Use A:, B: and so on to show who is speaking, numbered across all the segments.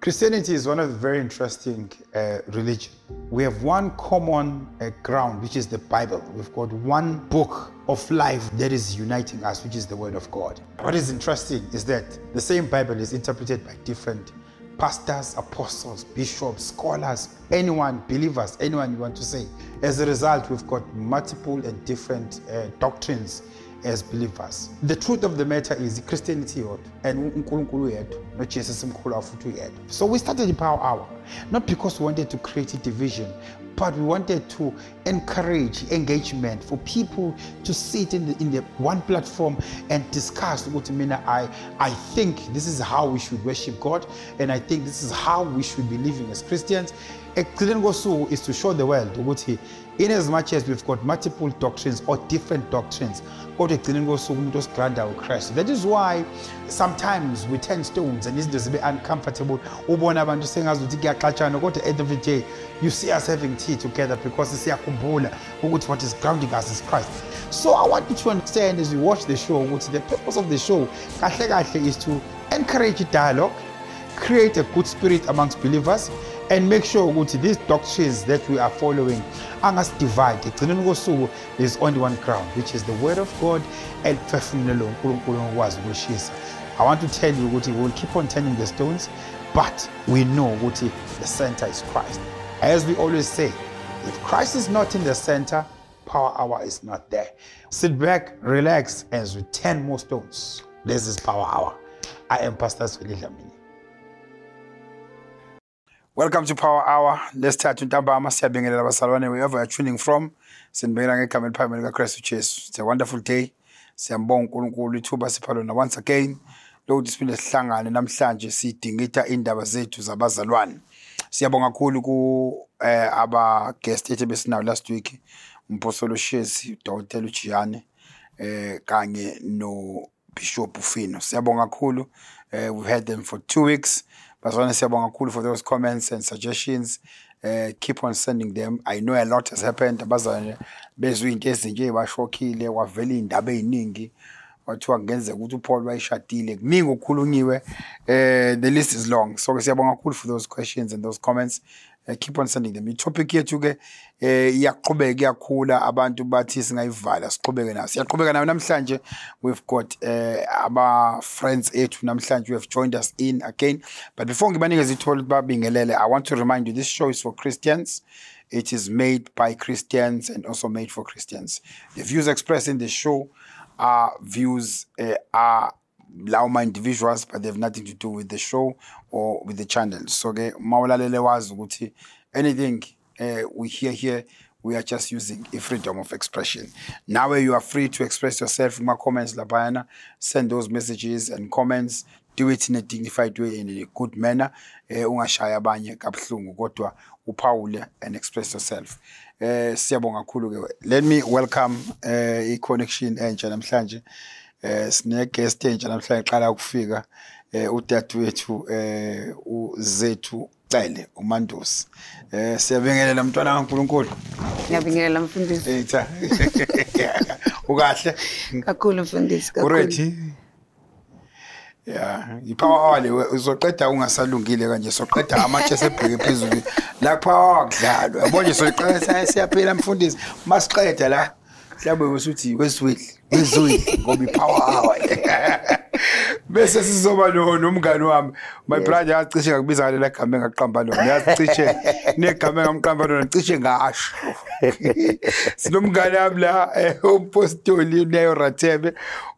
A: Christianity is one of the very interesting religion. We have one common ground, which is the Bible. We've got one book of life that is uniting us, which is the Word of God. What is interesting is that the same Bible is interpreted by different pastors, apostles, bishops, scholars, anyone, believers, anyone you want to say. As a result, we've got multiple and different doctrines as believers. The truth of the matter is Christianity and not Jesus. So we started the Power Hour, not because we wanted to create a division, but we wanted to encourage engagement for people to sit in the one platform and discuss. I think this is how we should worship God, and I think this is how we should be living as Christians. Is to show the world, in as much as we've got multiple doctrines or different doctrines, that is why sometimes we turn stones and it's just a bit uncomfortable. At the end of the day, you see us having tea together because what is grounding us is Christ. So I want you to understand as you watch the show, the purpose of the show is to encourage dialogue, create a good spirit amongst believers, and make sure these doctrines that we are following are not divided. There's only one ground, which is the Word of God and I want to tell you we will keep on turning the stones, but we know the center is Christ. As we always say, if Christ is not in the center, Power Hour is not there. Sit back, relax, as we turn more stones. This is Power Hour. I am Pastor Zweli Dlamini. Welcome to Power Hour. Let's start with Ntambama. Siyabingelela abasalwane wherever you're tuning from. Sinibingelela ngekamela phambili kaKristu Jesu. It's a wonderful day. Siyambonga uNkulunkulu ithuba siphalona once again. Lokhu siphinda sihlangane namhlanje sidingida indaba zethu zabazalwane. Siyabonga kakhulu ku aba guest ethu besinawo last week. Umphosolo Shezi, Dr. Luciane kanye no Bishop Ufino. Siyabonga kakhulu. We've had them for 2 weeks. Siyabonga kakhulu for those comments and suggestions. Keep on sending them. I know a lot has happened. Abazalwane bezwe into ezinje bashokile wavela indaba eziningi. Wathiwa ngenze ukuthi uPaul wayishadile. Kuningi okukhulunyiwe. The list is long. So siyabonga kakhulu for those questions and those comments. Keep on sending them. Topic yethu ke iyaqhubeka iyakhula abantu bathi singayivala siqhubeke nayo. Siyaqhubeka nayo namhlanje. We've got our friends ethu namhlanje who have joined us in again. But before ngibanikeze ithuba babingelele, I want to remind you this show is for Christians. It is made by Christians and also made for Christians. The views expressed in the show are views are Lauma individuals, but they have nothing to do with the show or with the channel. So, anything we hear here, we are just using a freedom of expression. Now, you are free to express yourself in my comments, Labayana. Send those messages and comments. Do it in a dignified way, in a good manner. Ungashaya abanye kabuhlungu kodwa uphawule and express yourself. Siyabonga kakhulu. Let me welcome i-connection entsha namhlanje. Sine guest entsha namhlanje qala ukufika udadewethu uZethu Cele uMandosi. Siyabingelela mntwana kaNkulunkulu.
B: Ngiyabingelela mfundisi.
A: Cha. Ukahle?
B: Kakhulu mfundisi, kakhulu.
A: Uready? Yeah, iPower Hour le uzoqeda ungasalungile kanje soqeda amatshe esebheke phezulu la Power kudlalwa. Yabo nje soqeda siyaphela mfundisi. Masiqeda la mhlawumbe usuthi wezweli ngoba iPower Hour. Bese sizoba nomngani wami. My brother yacishe ngakubiza ngale gama engaqamba lona. Yacishe negama engamqamba lona cishe ngasho. Sinomngani wami la umpostoli neyo Rathebe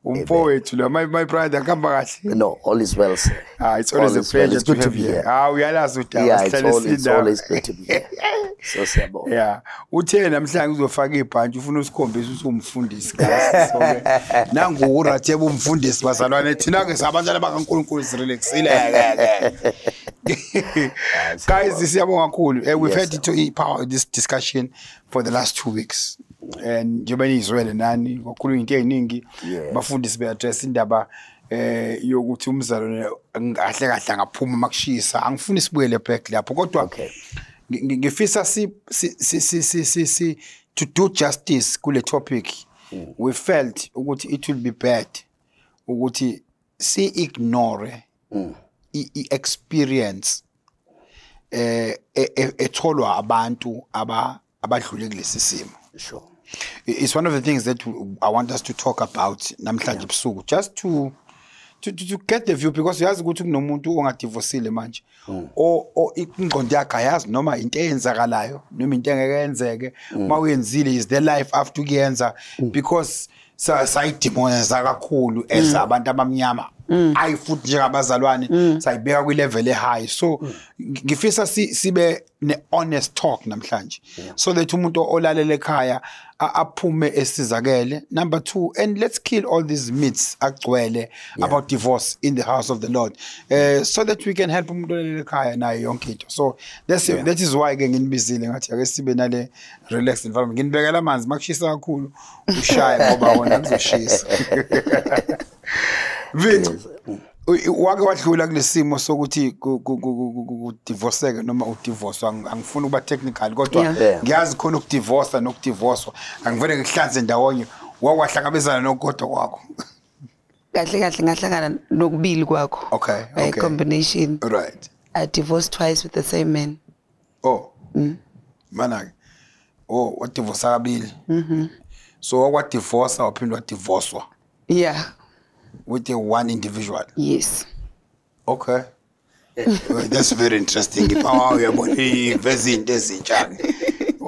A: umfowethu la my brother kamba kahle.
C: No, all is well, sir.
A: It's always a pleasure to have you here. Uyalazi udaba.
C: Yeah, it's always good to be here. So siyabonga.
A: Yeah. Uthe namhlanje uzofaka ibhanti ufuna usikhombisa ukuthi umfundisi kasi. So nangu uRathebe umfundisi bazalwane thina ke sabantwana bakaNkulunkulu sirelaxile. Guys, siyabonga kakhulu. We've had this discussion for the last 2 weeks. And njengoba nizwele nani ngokhuluma into eziningi bafundisi beaddress indaba yokuthi umzalwane kahle kahle angaphuma makushisa. Angifuni sibuyele back lapho kodwa ngifisa to do justice kule topic. We felt ukuthi it will be bad ukuthi si ignore i experience etholwa abantu abadlule kulesi simo.
C: Sure.
A: It's one of the things that I want us to talk about namhlanje ebusuku, just to get the view, because yazi ukuthi kunomuntu ongadivorcile manje o ingqondo yakhe ayazi noma into eyenzakalayo noma into engekenzeke mawuyenzile is the life after kuyenza, because sayidemonize kakhulu as abantu abamnyama ayi futhi njengabazalwane sayibeka kwi level high. So ngifisa sibe ne honest talk namhlanje, so that umuntu olalela ekhaya aphume esizakele. Number 2, and let's kill all these myths agcwele about divorce in the house of the Lord, so that we can help umuntu olalela ekhaya nayo yonke into. So that is why ke nginibizile ngathi ake sibe nale relaxed environment. Nginibekela amanzi makushisa kakhulu ushaya ngoba wona kuzoshisa. Zethu, wake wadlula kulesimo sokuthi divorceke noma udivorce. Angifuni ukuba technical kodwa ngiyazi khona ukudivorce nokudivorcewa angivele ngihlanze ndawonye wakwahlangabezana nogodo kwakho.
B: Kahle ngahlangana nokubili kwakho.
A: Okay.
B: A combination.
A: Right.
B: I divorced twice with the same man.
A: Oh. Manake. Oh, what divorce kabili. So what divorce waphindwa divorcewa.
B: Yeah.
A: With the one individual.
B: Yes.
A: Okay. Well, that's very interesting. All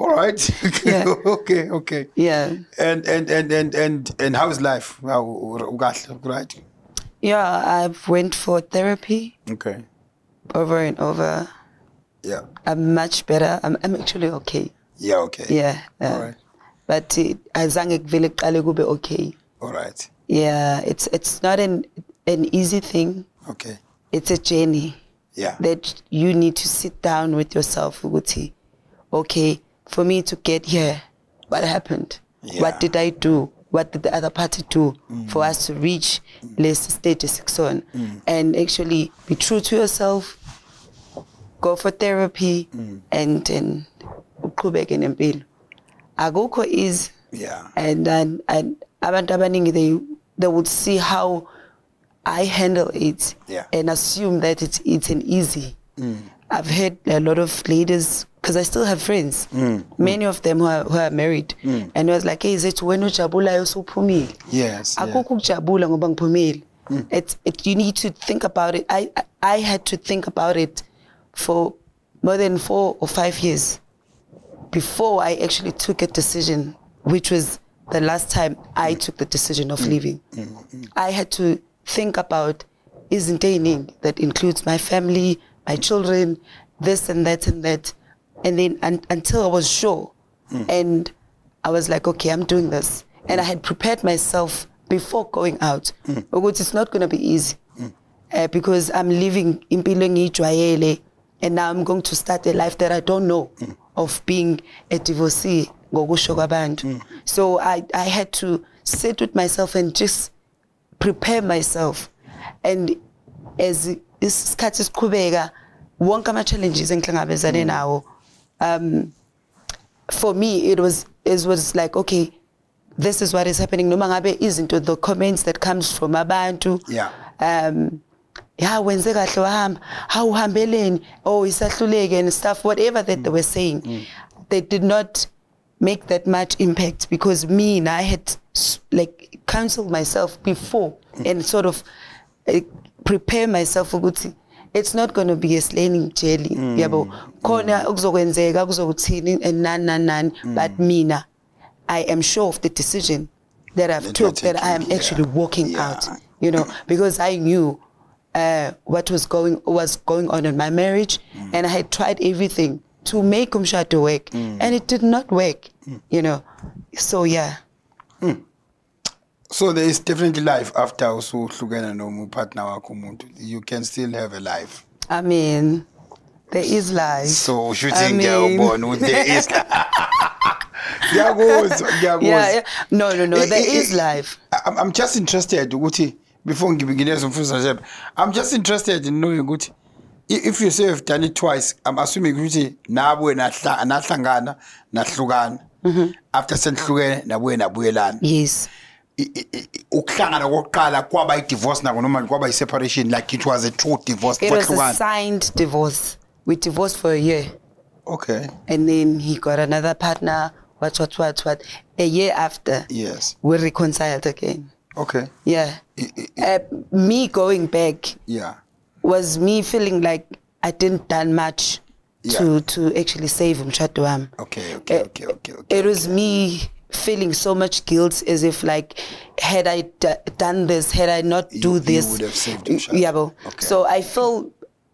A: right.
B: Yeah.
A: Okay.
B: Yeah.
A: And how is life? Right.
B: Yeah, I've went for therapy.
A: Okay.
B: Over and over.
A: Yeah.
B: I'm much better. I'm actually okay.
A: Yeah, okay.
B: Yeah.
A: All right.
B: But azange kuvele kuqale kube okay.
A: All right.
B: Yeah, it's not an easy thing.
A: Okay.
B: It's a journey.
A: Yeah.
B: That you need to sit down with yourself. Okay, for me to get here, what happened?
A: Yeah.
B: What did I do? What did the other party do for us to reach this status on? And actually be true to yourself. Go for therapy and uqhubeke nempilo. Akukho is.
A: Yeah.
B: And abantu abaningi they would see how I handle it and assume that it's an easy. I've heard a lot of ladies, because I still have friends, many of them who are married, and it was like, hey, Zethu, when ujabula usuphumile.
A: Yes.
B: Akukho ukujabula ngoba ngiphumile. You need to think about it. I had to think about it for more than 4 or 5 years before I actually took a decision, which was the last time I took the decision of leaving. I had to think about izinto that includes my family, my children, this and that and that. And then until I was sure. And I was like, okay, I'm doing this. And I had prepared myself before going out. Because it's not going to be easy. Because I'm living impilo engiyijwayele, and now I'm going to start a life that I don't know of being a divorcee. So I had to sit with myself and just prepare myself. And as this isikhathi siqhubeka wonke ama challenges engihlangabezane nawo, for me it was like, this is what is happening. Noma ngabe izinto, the comments that comes from abantu, wenze kahle wahamba, how uhambeleni, isahluleke and stuff, whatever that they were saying, they did not make that much impact, because I had like counseled myself before and sort of prepare myself for good. It's not going to be a slaining jelly. Yabo khona ukuzokwenzeka kuzokuthini and nan but mina, I am sure of the decision that I've took, that I am actually walking out, because I knew what was going on in my marriage, and I had tried everything to make umshado work, and it did not work, So yeah.
A: So there is definitely life after usuhlukene partner wakho umuntu. You can still have a life.
B: I mean, there is life.
A: So shooting there is Yeah.
B: No, there is life.
A: I'm just interested ukuthi before ngibingine somfuza I'm just interested in knowing ukuthi if you say you've done it twice, I'm assuming ukuthi nawe nahlangana nahlukana after senhlukene nabuye nabuyelana.
B: Yes.
A: Ukuhlangana kokuqala kwaba I divorce nako noma kwaba I separation, like it was a true divorce.
B: It was a signed divorce. We divorced for a year.
A: Okay.
B: And then he got another partner, what. A year after,
A: Yes.
B: we reconciled again.
A: Okay.
B: Yeah. Me going back was me feeling like I didn't done much to actually save umshado wami.
A: Okay.
B: It was me feeling so much guilt, as if like, had I done this, had I not do this,
A: you would have saved umshado.
B: Yeah, bro. Okay. So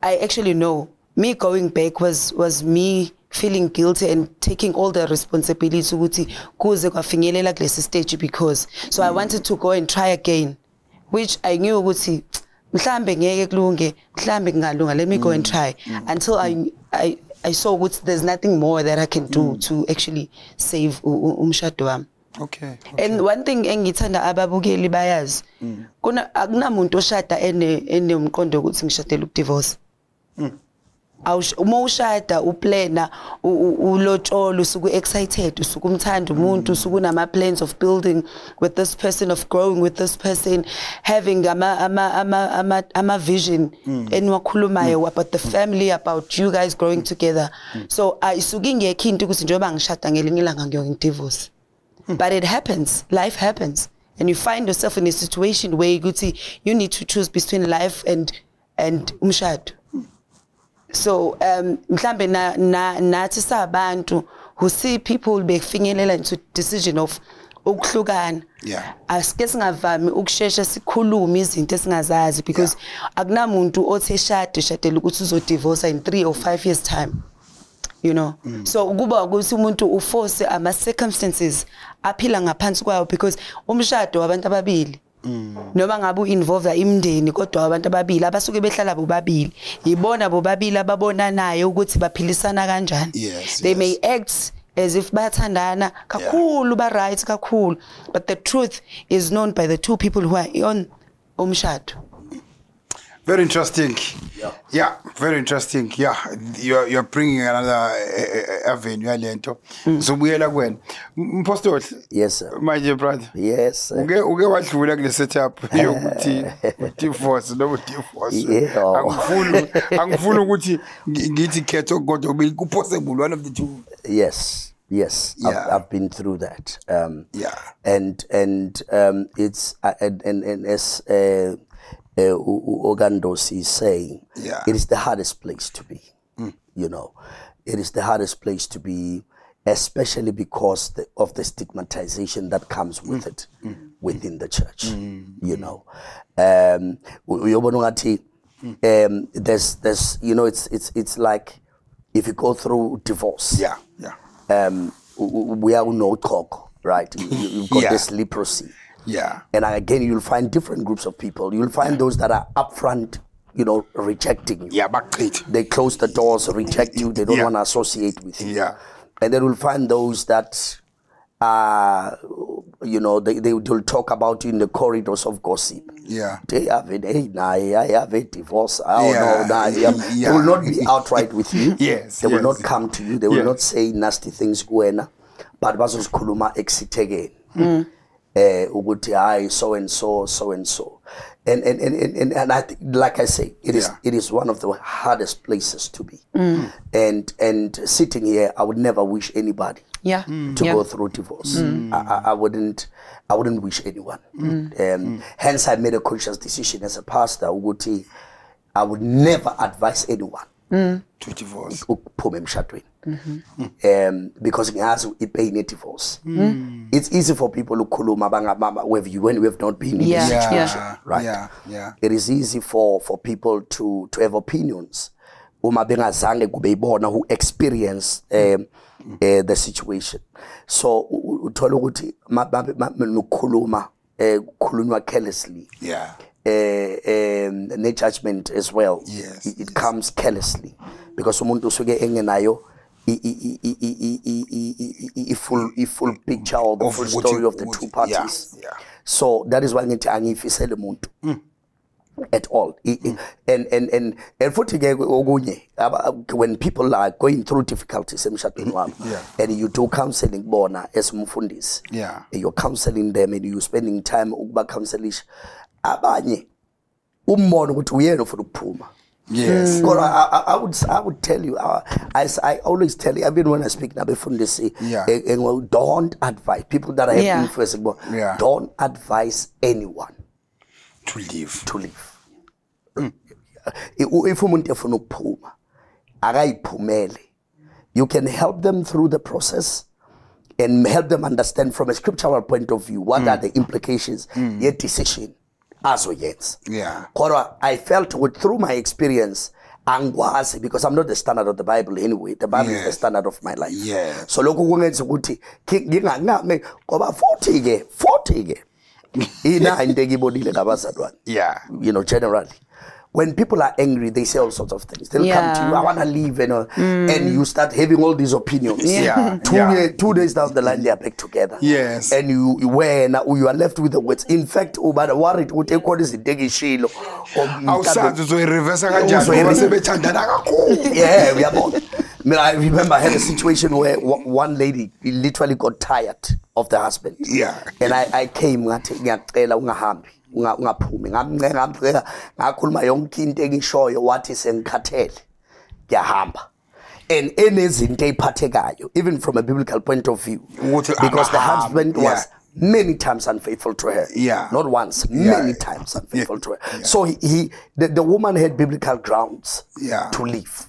B: I actually know me going back was me feeling guilty and taking all the responsibility ukuthi kuze kwafinyelela kulesi stage, because I wanted to go and try again, which I knew ukuthi mhlambe ngeke kulunge, mhlambe kungalunga, let me go and try until I saw ukuthi there's nothing more that I can do to actually save umshado wami.
A: Okay.
B: And one thing engithanda ababukeli bayazi, akunamuntu oshada enomqondo ukuthi ngishadela ukudivorce. Uma ushada uplana ulotsholo usuku excited, usuku umthanda umuntu, usuku nama plans of building with this person, of growing with this person, having ama vision eniwakhulumayo about the family, about you guys growing together. So isuku ingekho into ukuthi njengoba ngishada ngelinye ilanga ngiyokudivorce. But it happens, life happens, and you find yourself in a situation where you need to choose between life and umshado. So mhlambe nathi sabantu who see people befinyelela into decision of ukuhlukana. Asike singavami ukushesha sikhuluma izinto esingazazi, because akunamuntu othe shadela ukuthi uzodivorce in 3 or 5 years time, you know. So kuba ukuthi umuntu uforce ama circumstances aphila ngaphansi kwayo, because umshado wabantu ababili noma ngabe uinvolve imndeni, kodwa abantu ababili abasuke behlala bobabili, yibona bobabili ababonanayo ukuthi baphilisana kanjani. They may act as if bathandana kakhulu, ba right kakhulu, but the truth is known by the two people who are on umshado.
A: Very interesting. Yeah, very interesting. Yeah, you're bringing another avenue, lento. So buyela kwena. Mpostoli.
C: Yes, sir.
A: My dear brother.
C: Yes, sir.
A: Uke wadlula kule setup yokuthi divorce no divorce. Angifuni ukuthi ngithi khetho kodwa ku possible one of the two.
C: Yes. I've been through that. And it's and as Ogandos is saying, it is the hardest place to be. You know, it is the hardest place to be, especially because of the stigmatization that comes with it within the church. You know, there's you know, it's like if you go through divorce. We are no talk, right? You've got this leprosy. And again, you'll find different groups of people. You'll find those that are upfront, you know, rejecting you. They close the doors, reject you. They don't want to associate with you. And then we'll find those that are, you know, they'll talk about you in the corridors of gossip. They have it. Hey, I have a divorce. They will not be outright with you. They will not come to you. They will not say nasty things. But basos kuluma exit again. Uguti so and so, and I think, like I say, it is one of the hardest places to be. And sitting here, I would never wish anybody to go through divorce. I wouldn't wish anyone. Hence, I made a conscious decision as a pastor. Uguti, I would never advise anyone
A: to divorce.
C: Because it has a pain divorce. It's easy for people who kuluma when we have not been in this situation, right? It is easy for people to have opinions who experience the situation. So khulunywa carelessly. No judgment as well. It comes carelessly because umuntu usuke engenayo a full picture or the full story of the two parties. So that is why ngithi angifisele umuntu at all. And when people are going through difficulties and you do counseling bona as mfundisi, you're counseling them and you're spending time ukuba counseling abanye ummono ukuthi uyena ufuna ukuphuma.
A: Yes.
C: I would tell you, I always tell you, even when I speak now before this, don't advise people that I have influence. Don't advise anyone
A: to leave.
C: If you can help them through the process and help them understand from a scriptural point of view what are the implications, your decision.
A: Yeah.
C: I felt through my experience, because I'm not the standard of the Bible anyway. The Bible is the standard of my life.
A: Yeah.
C: So look, 40
A: yeah.
C: You know, generally. When people are angry, they say all sorts of things. They'll come to you, I want to leave, you know, and you start having all these opinions.
A: Yeah.
C: 2 days down the line, they are back together.
A: Yes.
C: And you are left with the words. In fact, worried would take what is the Degishilo. Yeah, we are both. I remember I had a situation where one lady literally got tired of the husband.
A: Yeah.
C: And I came, ungaphumi ngakhuluma yonke into engishoyo wathi sengikhathele ngiyahamba and enezinto eziphathekayo even from a biblical point of view because the husband was many times unfaithful to her, not once, many times unfaithful to her. So the woman had biblical grounds to leave.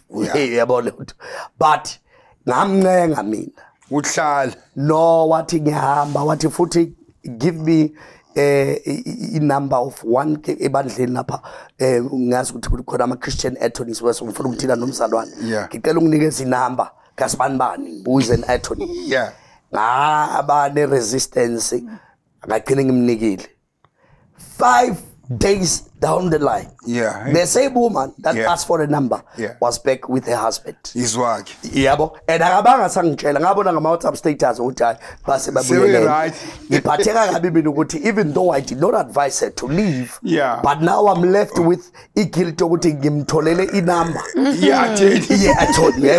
C: But ngamncenga mina
A: uhlala
C: no wathi ngihamba wathi futhi give me a number of one ebandleni lapha ngazi ukuthi khona ama Christian attorneys wase ngifuna ukuthina nomzalwane ngicela unginikeze inamba kasibani uze an attorney ngaba ne resistance ngaqhina ngimnikile 5 days down the line the same woman that asked for a number was back with her husband
A: izwakhe
C: yabo and akabanga sangitshela ngabona ngama WhatsApp status ukuthi hayi base babuyele ngiphatheka kabi mina ukuthi even though I did not advise her to leave but now I'm left with guilt ukuthi ngimtholele inamba I told me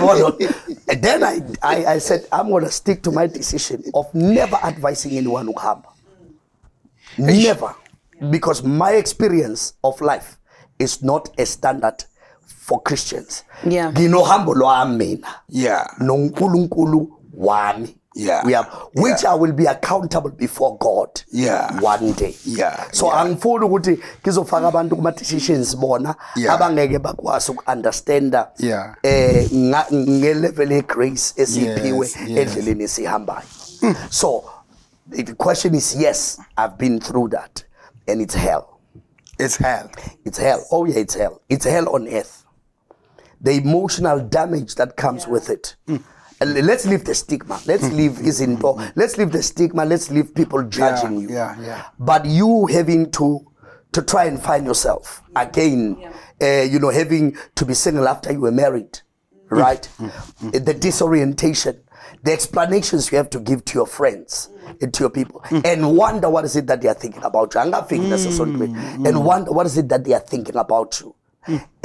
C: and then I said I'm going to stick to my decision of never advising anyone ukuhamba never. Because my experience of life is not a standard for Christians. Ginohambo lwami. Nonkulunkulu wami. Which I will be accountable before God one day. So angifuni ukuthi ngizofaka abantu kuma decisions bona abangeke bakwazi ukunderstand ngelevel of grace esiphiwe endleleni esihambayo. So the question is, yes, I've been through that. And it's hell.
A: It's hell.
C: It's hell. Oh yeah, it's hell. It's hell on earth. The emotional damage that comes with it. Let's leave the stigma. Let's leave let's leave the stigma. Let's leave people judging you. But you having to try and find yourself again. You know, having to be single after you were married, right? The disorientation. The explanations you have to give to your friends and to your people and wonder what is it that they are thinking about you. And wonder what is it that they are thinking about you.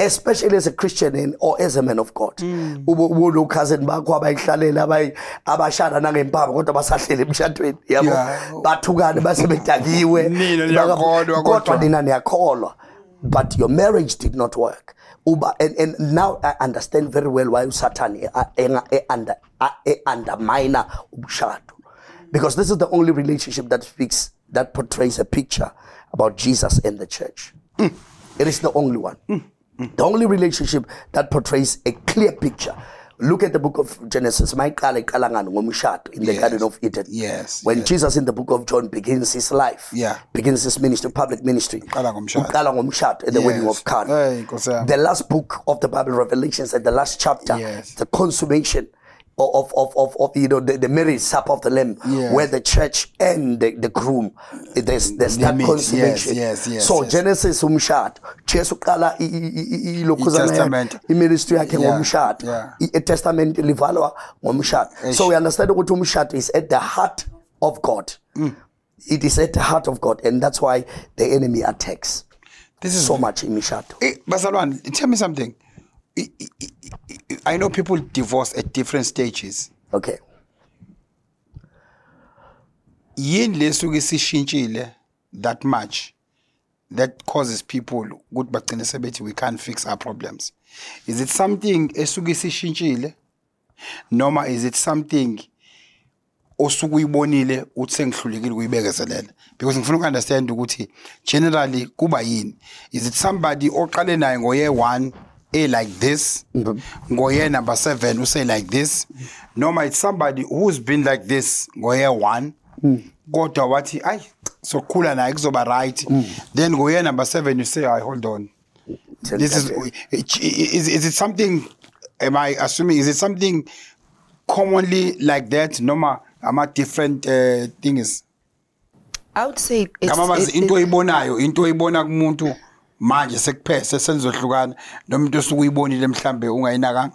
C: Especially as a Christian or as a man of God. Cousin bakho abayihlalela abashada nangempama kodwa basahlele emshadweni yabo. Bathukane base bedakiwe. Kodwa nina niyakholwa. But your marriage did not work. And now I understand very well why Satan undermine umshado. Because this is the only relationship that portrays a picture about Jesus and the church. It is the only one. The only relationship that portrays a clear picture. Look at the book of Genesis. In the Garden of Eden. When Jesus in the book of John begins his life, begins his ministry, public ministry, at the wedding of Cana. The last book of the Bible, Revelations, and the last chapter, the consummation of the marriage supper of the Lamb, where the church and the groom, there's that consummation. So Genesis umshad, Jesu qala ministry yakhe ngomshad, testament livalwa ngomshad. So we understand that umshad is at the heart of God. It is at the heart of God, and that's why the enemy attacks. This is so much in mishad.
A: Bazalwane, tell me something. I know people divorce at different stages.
C: Okay.
A: Yini lesuke sishintshile that much that causes people good bagcine we can't fix our problems? Is it something esuke isishintshile noma is it something osuke uyibonile uthi sengihlulekile ukuyibekezelela? Because ngifuna understand ukuthi generally kuba yini, is it somebody oqale naye ngoye 1 like this, ngoye number 7 u say like this, noma it's somebody who's been like this ngoye 1 kodwa wathi ay so khula naye kuzoba right, then ngoye number 7 you say hold on, this is it something, am I assuming, is it something commonly like that noma ama different things?
B: I would say
A: it's into ibonayo, into ibona kumuntu manje sekuphese senzohlukana nomuntu osukuyibonile mhlambe ungayinakanga.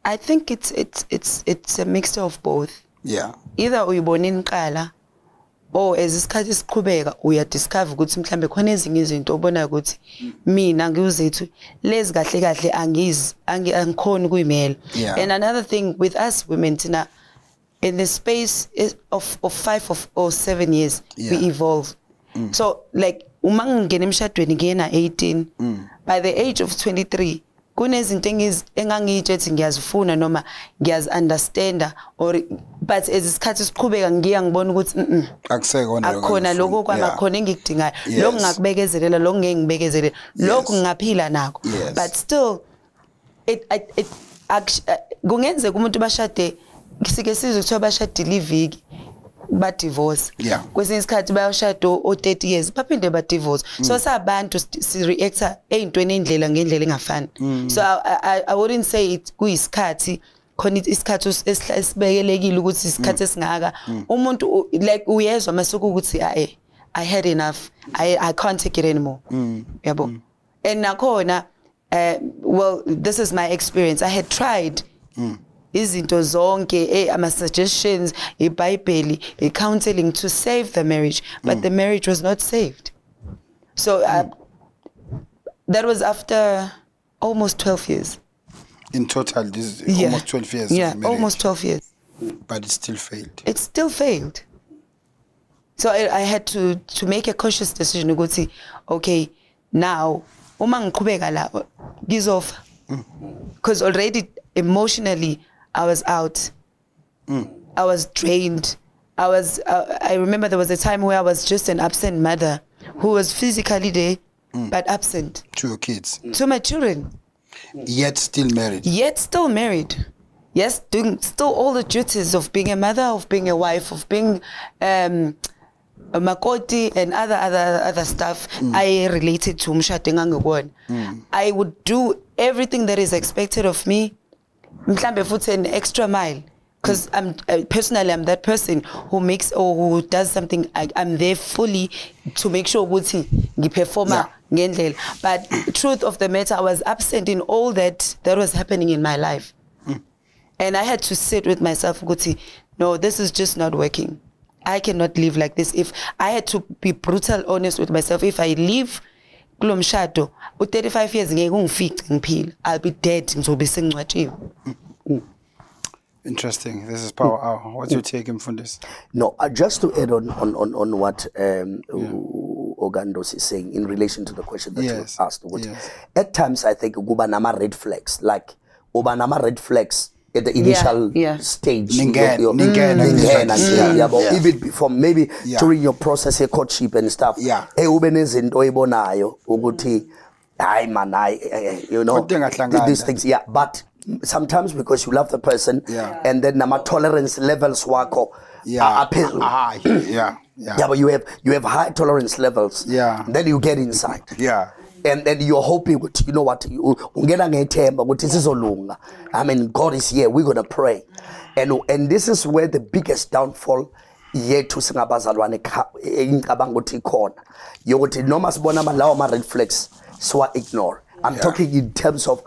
B: I think it's a mixture of both.
A: Yeah.
B: Either uyibona iniqala or as isikhathi siqhubeka uya discover ukuthi mhlambe khona ezinye izinto obona ukuthi mina ngiuzethu lezi kahle kahle angikhona kuyimela. And another thing with us women tina, in the space of 5 or 7 years we evolve. So like uma ngingena emshadweni ngiyena 18, by the age of 23 kunezinto engangiyitshethi ngiyazifuna noma ngiyazi-understanda, or but as isikhathi siqhubeka ngibona ukuthi akukhona lokho kwamakhona engikudingayo, lokho ngakubekezelela, lokho ngeke ngibekezelele, lokho ngingaphila nakho. But still kungenzeka umuntu bashade, sike sizwe kuthiwa bashadile iviki ba divorce, kwesinye isikhathi bayashada o 30 years baphinde ba divorce. So sabantu si reacta eyintweni indlela ngendlela engafani. So I wouldn't say it kuyisikhathi khona isikhathi esibekelekile ukuthi isikhathi esingaka umuntu like uyezwa masuku ukuthi I had enough, I can't take it anymore. Yabo. And nakhona well, this is my experience. I had tried izinto zonke ama suggestions, iBhayibheli, counseling to save the marriage, but the marriage was not saved. So that was after almost 12 years.
A: In total, this is almost 12 years.
B: Yeah, almost 12 years.
A: But it still failed.
B: It still failed. So I had to make a conscious decision to go see, okay, now uma ngiqhubeka la ngizofa, because already emotionally I was out. I was drained. I remember there was a time where I was just an absent mother who was physically there, but absent.
A: To your kids?
B: To my children.
A: Yet still married? Yet
B: still married. Yes, doing still all the duties of being a mother, of being a wife, of being a makoti and other stuff. I related to umshado. I would do everything that is expected of me. Mhlambe futhi an extra mile, because I'm personally I'm that person who makes or who does something. I'm there fully to make sure ukuthi ngiperforma ngendlela. But truth of the matter, I was absent in all that was happening in my life, and I had to sit with myself. Ukuthi, no, this is just not working. I cannot live like this. If I had to be brutal honest with myself, if I leave kulo mshado u 35 years ngeke ungifice ngiphila, I'll be dead, ngizobe sengcwatshiwe.
A: Interesting. This is Power Hour. What's your take from this?
C: No, just to add on what Ogandos is saying in relation to the question that you asked. At times I think kuba nama red flags, like uba nama red flags at the initial stage. Even before, maybe during your process, your courtship and stuff. These things. But sometimes because you love the person, and then nama tolerance levels wako are but you have high tolerance levels. Then you get inside. And then you're hoping, you know what, I mean, God is here, we're going to pray. And this is where the biggest downfall yethu singabazalwane ingicabanga ukuthi ikhona yokuthi noma sibona lawo ma red flags ignore. I'm talking in terms of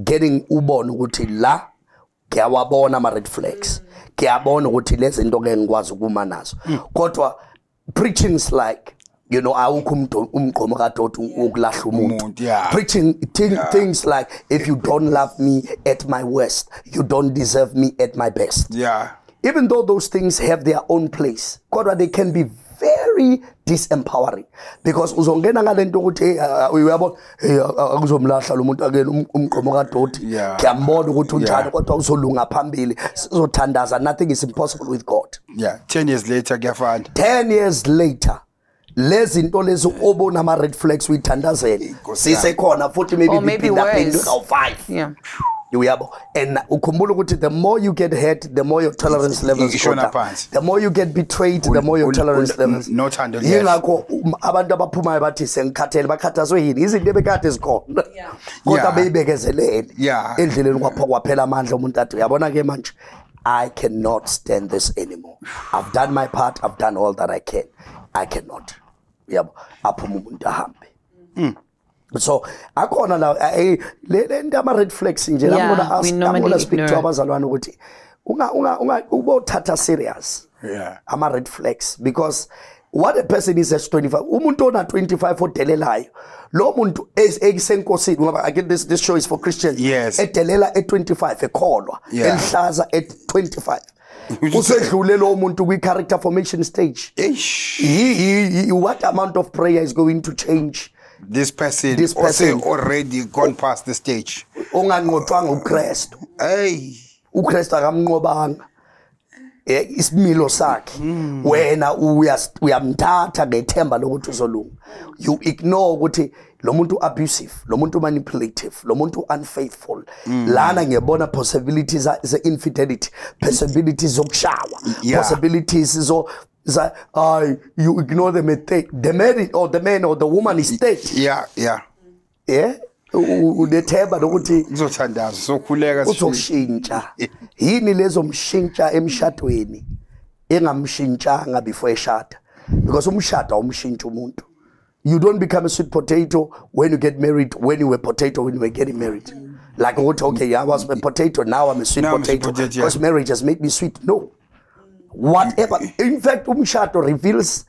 C: getting ubona ukuthi la ngiyawabona ama red flags, ngiyabona ukuthi lezi zinto ngeke ngikwazi ukuma nazo. Kodwa preachings like, you know, preaching things like, if you don't love me at my worst, you don't deserve me at my best. Even though those things have their own place, they can be very disempowering because uzongena ngalento ukuthi uyabona akuzomlahla lo muntu akene umgqomo kadoti ngiyambona ukuthi unjani kodwa uzolunga phambili sizothandaza. Nothing is impossible with God.
A: 10 years later kuyafana.
C: 10 years later lezi zinto lezi obona ama red flags uyithandazela sisekhona futhi maybe
B: worse.
C: 5. And ukhumbula ukuthi the more you get hurt, the more your tolerance levels go down. The more you get betrayed, the more your tolerance levels. Yingakho abantu abaphumayo bathi sengikhathele bakhathazwe yini izinto ebekade zikhona kodwa beyibekezelele endleleni kwaphela amandla umuntu athi uyabona ke manje I cannot stand this anymore. I've done my part, I've done all that I can. I cannot. Aphuma umuntu ahambe. So akona la le ndama red flags nje I'm gonna speak to abazalwane ukuthi unga ubothatha serious ama red flags because what a person is at 25 umuntu ona 25 odelelayo lo muntu esenkosini ngoba again this show is for Christians edelela at 25 ekholwa elihlaza at 25 usedlule lo muntu kwi character formation stage. What amount of prayer is going to change
A: this person already gone past the stage?
C: Onganqothwanga uKristu. uKristu akamnqobanga isimilo sakhe wena uyamthatha ngethemba lokuthi uzolunga. You ignore ukuthi lo muntu abusive, lo muntu manipulative, lo muntu unfaithful. Lana ngebona possibilities ze infidelity, possibilities zokushawa, possibilities you ignore them at the man or the woman is dead. Udethemba lokuthi
A: uzothandaza sokhuleka
C: uzoshintsha yini lezo mshintsha emshadweni engamshintshanga before eshada because umshado awumshintsha umuntu. You don't become a sweet potato when you get married, when you were potato when you were getting married. Like okay, I was a potato, now I'm a sweet potato because marriage has made me sweet. No. Whatever. In fact, umshado reveals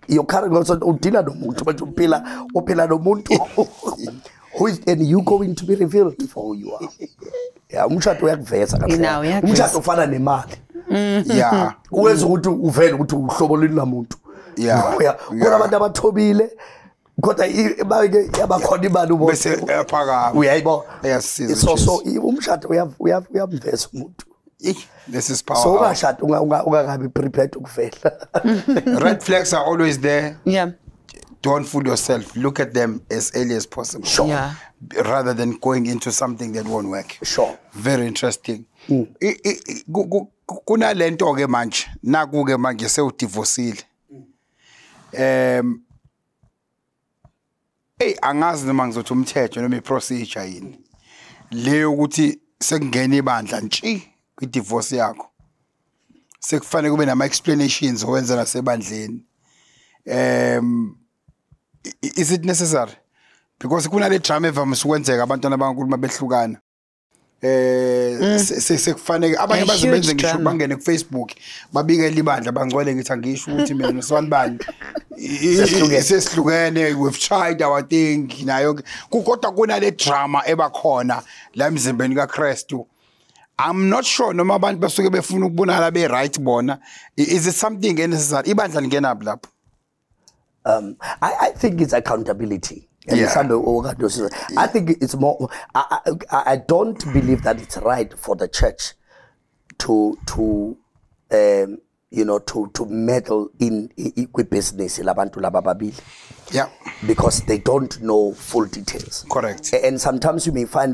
C: your character. Udila nomuntu but uphila nomuntu who is and you going to be revealed for who you are. Umshado uyakuveza kahle. Umshado ufana nemali. Uwenza ukuthi uvele ukuthi uhlobo linamuntu. Kodwa abantu abathobile kodwa yabakhona imali
A: bese ephakama.
C: Uyayibo. So umshado uyaveza umuntu.
A: This is power.
C: So ungashada prepared ukuvela.
A: Red flags are always there. Don't fool yourself. Look at them as early as possible. Rather than going into something that won't work. Very interesting. Kuna lento ke manje naku ke manje sewudivorceile. Angazi noma ngizothi umthetho noma iprocedure yini. Leyo ukuthi sekungena ibandla nti kwi-divorce yakho. Sekufanele kube nama explanations owenza nasebandleni. Is it necessary? Because kuna le drama evamise ukwenzeka abantwana abankulu mabehlukana. Sekufanele abanye bazibenze ngisho bangene ku Facebook babike libandla bangcwele ngithi angisho ukuthi mina nosibani sehlukene we've tried our thing nayo kodwa kuna le drama ebakhona la emzimbeni kaKristu. I'm not sure noma abantu basuke befuna ukubonala be right bona. Is it something necessary? Ibandla lingena lapho.
C: I think it's accountability. I think it's more. I don't believe that it's right for the church to meddle in business. Because they don't know full details.
A: Correct.
C: And sometimes you may find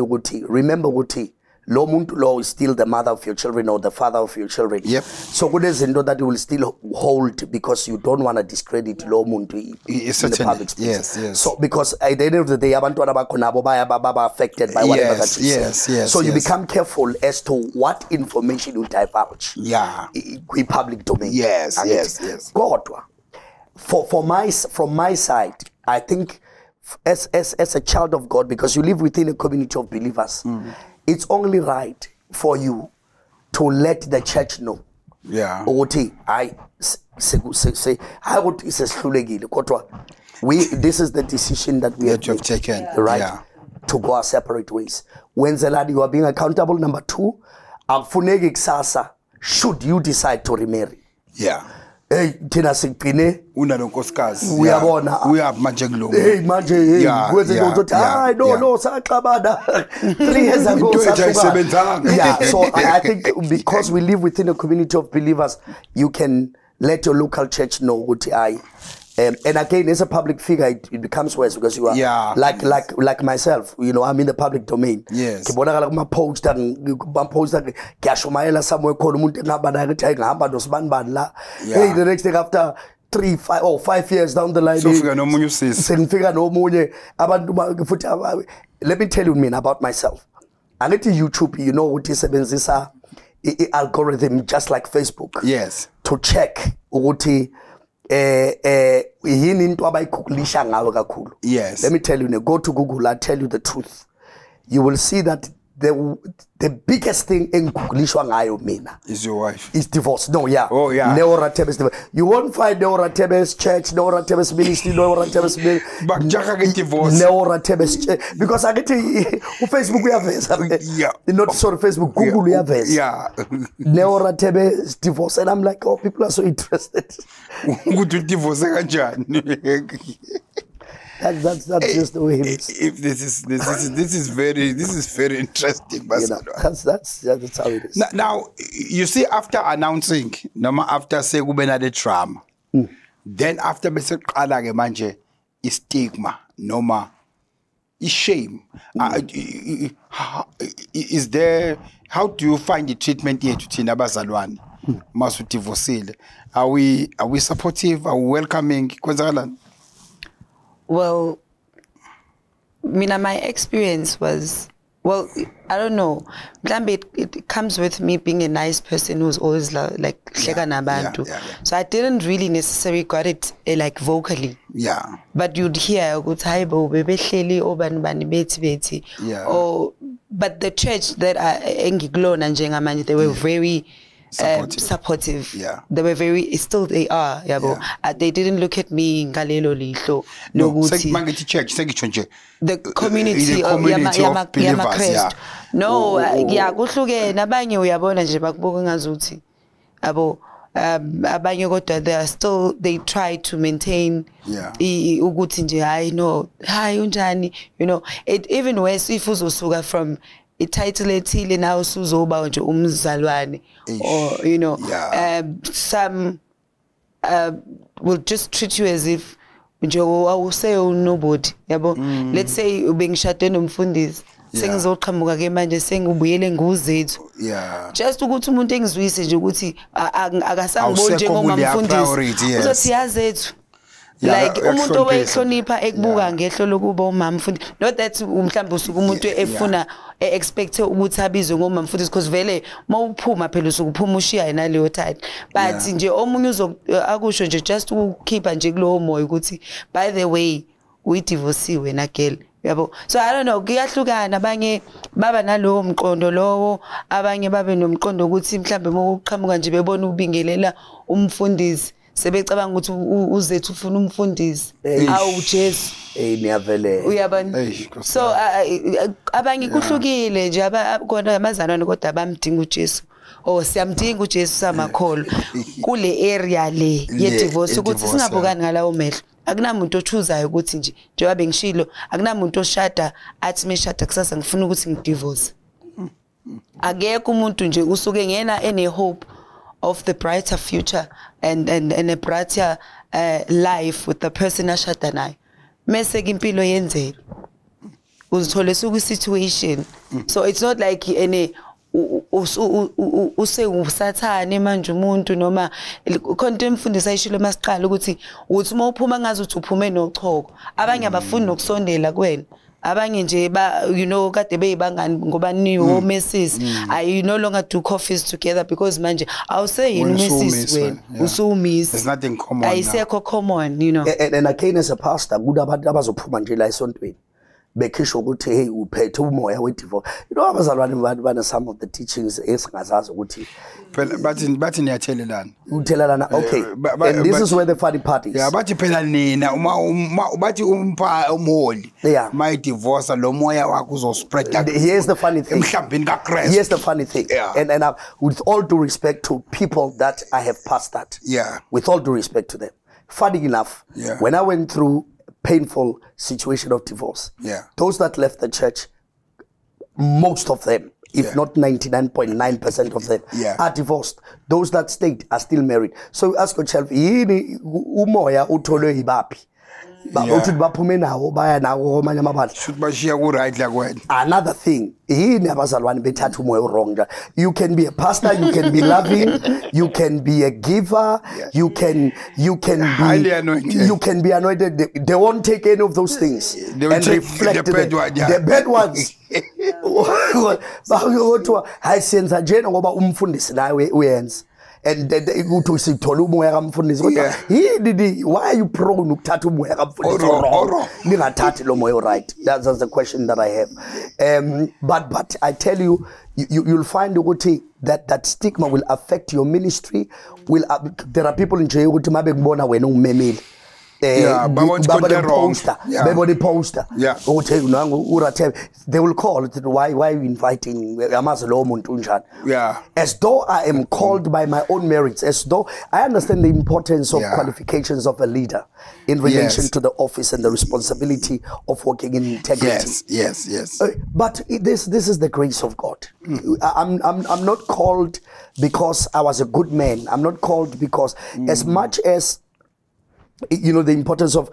C: remember Guti. Lo muntu law is still the mother of your children or the father of your children. So good as that you will still hold because you don't want to discredit lo muntu in the public space.
A: Yes.
C: So because at the end of the day, abantu are affected by whatever that you say. So you become careful as to what information you divulge. In public domain.
A: Yes.
C: God, from my side, I think as a child of God, because you live within a community of believers. It's only right for you to let the church know. This is the decision that we have
A: taken.
C: Right? To go our separate ways. When Zeladi, you are being accountable. Number two, should you decide to remarry? hey thina sigcine
A: unalonkosikazi
C: uyabona
A: uyaphi manje kulo
C: hey manje hey kwenze ukuthi hayi no saxabana 3 years ago yeah, so I think because we live within a community of believers, you can let your local church know what and again, as a public figure, it becomes worse because you are like myself. You know, I'm in the public domain.
A: Yes.
C: Hey, the next thing after 3, 5, or 5 years down the line.
A: So
C: let me tell you, about myself. I get to YouTube. You know what is a algorithm just like Facebook.
A: Yes.
C: To check what yes. Let me tell you, go to Google, I'll tell you the truth. You will see that the biggest thing in Google
A: is your wife.
C: Is divorce. No, yeah.
A: Oh, yeah.
C: Rathebe's divorce. You won't find Rathebe's church, Rathebe's ministry, Rathebe's ministry.
A: But Jack get divorced.
C: Rathebe's church. Because I get to Facebook, we have this.
A: Yeah.
C: Not sorry, Facebook, Google, we have this.
A: Yeah.
C: Rathebe's divorce. And I'm like, oh, people are so interested.
A: Good to divorce.
C: That's just the way it is.
A: If this is very interesting.
C: You know, that's how it is.
A: Now you see, after announcing, after say the drama, then after bese qala ke manje stigma noma shame. Is there? How do you find the treatment here to thina abazalwane masu divorcile? Are we supportive? Are we welcoming?
B: Well, my experience was, well, I don't know. It comes with me being a nice person who's always like nabantu. So I didn't really necessarily got it like vocally.
A: Yeah.
B: But you'd hear but the church that they were very supportive.
A: Yeah.
B: They were still they are. They didn't look at me ngalelo lihlo.
A: No, church,
B: the community of believers. Yeah. No, kuhluke nabanye uyabona nje bakubuka ngazuthi abo abanye kodwa they try to maintain ukuthi nje hayi no hayi unjani, you know, it even worse if uzosuka from a title ethile now usuzoba nje umzalwane, or you know, some will just treat you as if nje awuse nobody yabo. Let's say ubengishade nomfundisi sengizoqhamuka ke manje sengubuyele nguzethu, just ukuthi umuntu engizwise nje ukuthi akasangiboni njengomamfundisi uzothi yazethu. Like umuntu owehlonipha ekubuka ngehlo lokuba umamfundisi, not that mhlawumbe usuku umuntu efuna expect ukuthi abizwe ngomamfundisi because vele mawuphuma phela usukuphuma ushiya naleyo title, but nje omunye akusho nje just ukukhipha nje kulowo moya ukuthi by the way uyidivorciwe na girl yabo. So I don't know, kuyahlukana, abanye baba nalowo mqondo lowo, abanye babe nomqondo ukuthi mhlambe mokuqhamuka nje bebona ubingelela umfundisi sebecabanga ukuthi uzethu ufuna umfundisi awu Jesu
C: niyavele
B: uyabona. So abanye kuhlukile nje abakona amazalwane kodwa bamdinga uJesu, siyamdinga uJesu samakholo kule area le ye divorce ukuthi singabukani ngalawo mehlo. Akunamuntu ochuzayo ukuthi nje njengoba bengishilo, akunamuntu oshada athi meshada kusasa ngifuna ukuthi ngidivorce. Akekho umuntu nje usuke ngena ene hope of the brighter future and a brighter life with the person ashada naye. Mase ke impilo yenzela uzithole suku situation. So it's not like ene use usathane manje umuntu noma konke emfundisa ayishilo masiqala ukuthi uma uphuma ngazi uthi uphume nochoko. Abanye abafuni nokusondela kuwena, abanye nje you know kade beyibangani ngoba niwo Mrs. I no longer do coffees together because manje awuse yini Mrs. wena usumiss.
A: There's nothing common.
B: Ayisekho common, you know.
C: And again as a pastor good abantu abazophuma nje la esontweni bekhisho ukuthi hey uphethe umoya we-divorce. You know abazalwane bana some of the teachings esingazazi ukuthi
A: phela bathi niyathelelana.
C: Uthelelana, okay. And this is where the funny part is.
A: Yeah, bathi phela nina bathi umpha umholi.
C: Yeah.
A: My divorce lo moya wakho uzospread.
C: Here's the funny thing.
A: Emhlambini kaChrist.
C: Here's the funny thing.
A: Yeah.
C: And with all due respect to people that I have passed that.
A: Yeah.
C: With all due respect to them. Funny enough,
A: yeah.
C: When I went through painful situation of divorce,
A: yeah.
C: Those that left the church, most of them, if not 99.9% of them, are divorced. Those that stayed are still married. So ask yourself, yini umoya uthole ibapi? Another thing, you can be a pastor, you can be loving, you can be a giver, you can be anointed. They won't take any of those things and reflect the bad ones. And why are you prone to right? That's the question that I have. But I tell you, you'll find that stigma will affect your ministry. There are people in jail poster. Yeah. They will call it, why are you inviting? Yeah. As though I am called by my own merits, as though I understand the importance of qualifications of a leader in relation to the office and the responsibility of working in integrity.
A: Yes.
C: But this is the grace of God. I'm not called because I was a good man. I'm not called because as much as the importance of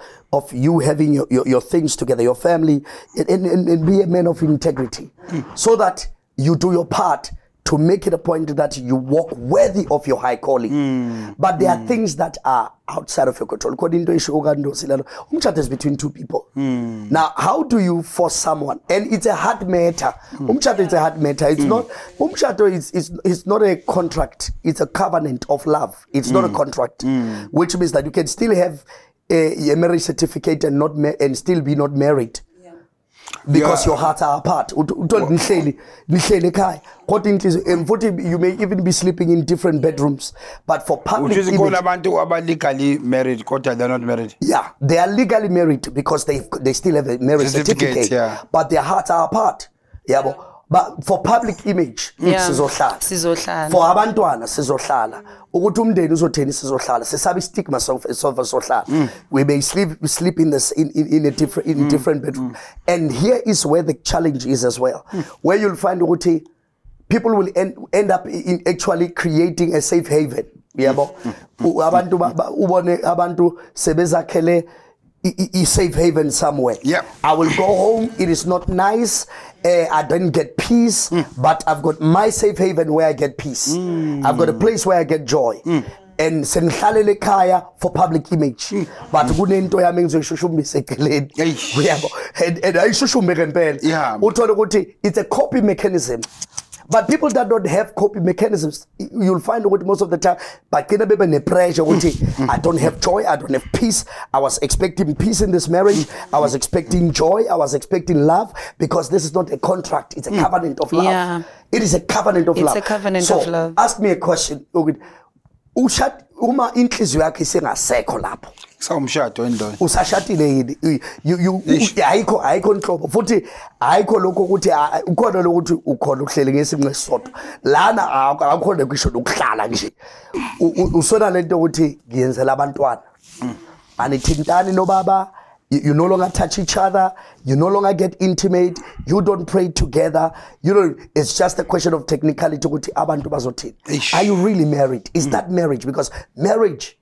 C: you having your things together, your family, and be a man of integrity, so that you do your part to make it a point that you walk worthy of your high calling. But there are things that are outside of your control. Umchat is between two people. Now, how do you force someone? And it's a hard matter. Umchat is a hard matter. It's not. Umchat is not a contract. It's a covenant of love. It's not a contract, which means that you can still have a marriage certificate and still be not married. Because your hearts are apart. You may even be sleeping in different bedrooms. But for public image,
A: legally married, they're not married.
C: Yeah, they are legally married because they still have a marriage certificate. But their hearts are apart. Yeah, but for public image, sizohlala. For abantwana sizohlala. Ukuthi umndeni uzotheni sizohlala. Sesabe stigma sohlala. We may sleep in a different bedroom. And here is where the challenge is as well. Where you'll find ukuthi people will end up in actually creating a safe haven. Yabo. Abantu sebezakhele a safe haven somewhere. I will go home. It is not nice. I don't get peace, but I've got my safe haven where I get peace. I've got a place where I get joy. And senhlalele khaya for public image. But kunento yami ngizoyishushumbisa eceleni. And ayishushume ngempela. Uthola ukuthi it's a coping mechanism. But people that don't have coping mechanisms, you'll find out most of the time, but pressure. I don't have joy, I don't have peace. I was expecting peace in this marriage. I was expecting joy. I was expecting love, because this is not a contract. It's a covenant of love. Yeah. It is a covenant of love.
B: It's a covenant of love.
C: Ask me a question. Uma inhliziyo yakhe isengasekho lapho.
A: Sawumshado endoni.
C: Usashatile yini? Ayikho inhlobo. Futhi ayikho lokho ukuthi ukhona lokuthi ukhona uhlele ngesinqe esisodwa. Lana akukhona kwisho ukuhlala nje. Usona lento ukuthi ngiyenzela abantwana. Anithintani nobaba. You no longer touch each other. You no longer get intimate. You don't pray together. It's just a question of technicality. Are you really married? Is that marriage? Because marriage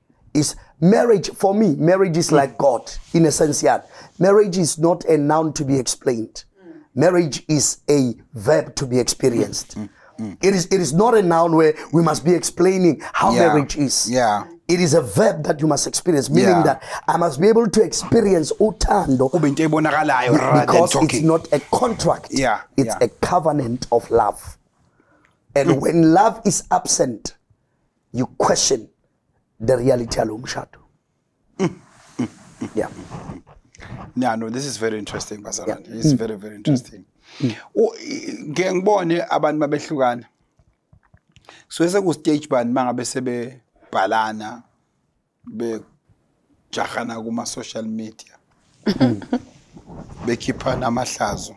C: for me, marriage is like God in a sense. Yeah. Marriage is not a noun to be explained. Marriage is a verb to be experienced. It is not a noun where we must be explaining how marriage is.
A: Yeah.
C: It is a verb that you must experience, meaning that I must be able to experience utando because it's not a contract. It's a covenant of love. And when love is absent, you question the reality of umshado.
A: Yeah, no, this is very interesting, Basaran. It's very, very interesting. Ngiyangibone abantu mabehlukana. So ku stage bani mangabe sebe balana be jahana kuma social media. Bekhipha namahlazo.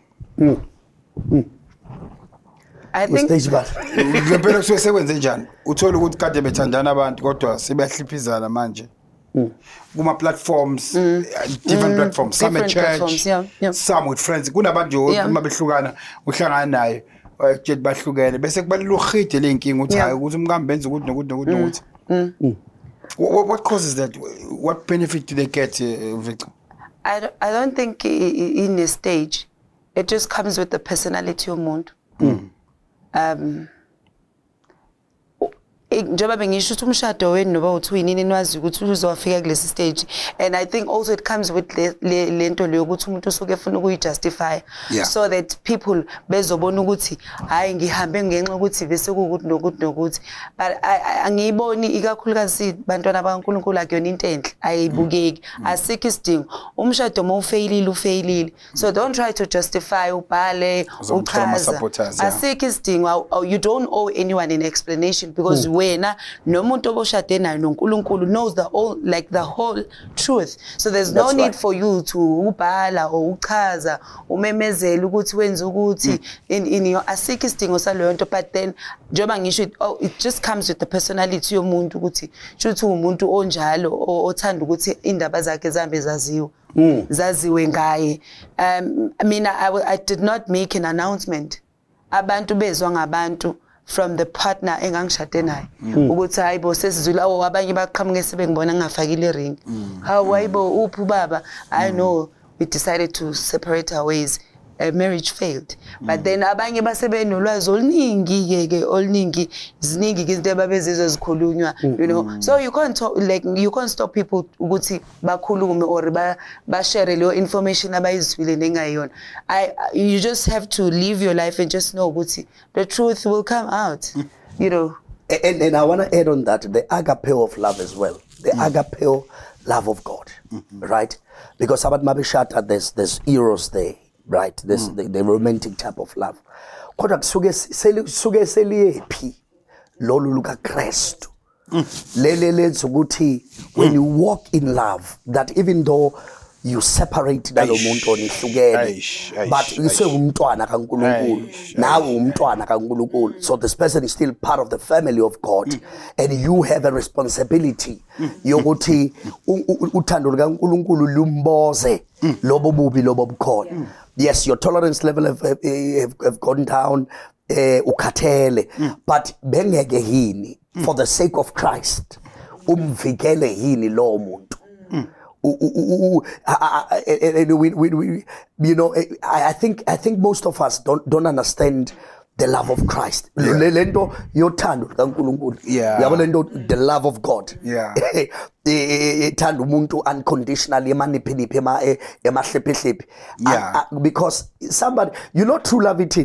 B: I think
A: ngempela kusuke sekwenze njani? Uthola ukuthi kade bethandana abantu kodwa sebeyahlipizana manje. Kuma platforms, different platforms, some at church, some with friends. Kunabantu uma behlukana uhlangana naye jet bahlukene bese kubalula ukhide lenkinga uthi hayi ukuthi umkambe benza ukuthi nokuthi. What causes that? What benefit do they get, Victor?
B: I don't think in a stage it just comes with the personality of umuntu. Njoba bengisho ukuthi umshado wenu noba uthi uyinini nwazi ukuthi uzofika kulesi stage, and I think also it comes with lento leyo ukuthi umuntu usuke efuna ukuyijustify so that people bezobona ukuthi hayi ngihambe ngenxa ukuthi bese kukuthi nokuthi, but angiyiboni ikakhulukazi bantwana bakaNkulunkulu akuyona into enhle ayibukeki asikho isidingo umshado mawufailile so don't try to justify ubhale uchaza asikho isidingo. You don't owe anyone an explanation because wena nomuntu oboshade nayo noNkulunkulu knows the whole truth, so there's no need for you to ubhala or uchaza umemezela ukuthi wenza ukuthi in your asikho isidingo saleyo nto. But then njoba ngisho it just comes with the personality yomuntu ukuthi shuthi umuntu onjalo othanda ukuthi indaba zakhe zambe zaziwe ngaye. I did not make an announcement. Abantu bezwa ngabantu from the partner engangishade naye ukuthi hayibo sesizwile abanye baqhamuke sebengibona ngafakile ring. Hayibo uphi baba? I know we decided to separate our ways. Marriage failed, but then abanye basebenolwazi oluningi oluningi ziningi izinto ababezizwe zikhulunywa, you know, so you can't talk, you can't stop people ukuthi bakhulume or ba share leyo information abayizwile nengayona. You just have to live your life and just know ukuthi the truth will come out, you know.
C: And I want to add on that the agapeo of love as well, the agapeo love of God, right? Because about mabishata there's eros there. Right, this the romantic type of love. Kodwa kusuke seliyephi lolu luka Kristu. Lele ukuthi when you walk in love, that even though you separate nalo muntu onihlukene, but usengumntwana kaNkulunkulu, nawe umntwana kaNkulunkulu, so this person is still part of the family of God, and you have a responsibility yokuthi uthando likaNkulunkulu lumboze lobo bubi lobo bukhona. Yes, your tolerance level have gone down, ukhathele, but bengeke yini for the sake of Christ umvikele yini lo muntu. You know, I think most of us don't understand the love of Christ. Lento yothando kaNkulunkulu. Yabo lento the love of God. Thanda umuntu unconditionally emanipheliphe emahlephelephe. Because somebody, you know, true love it.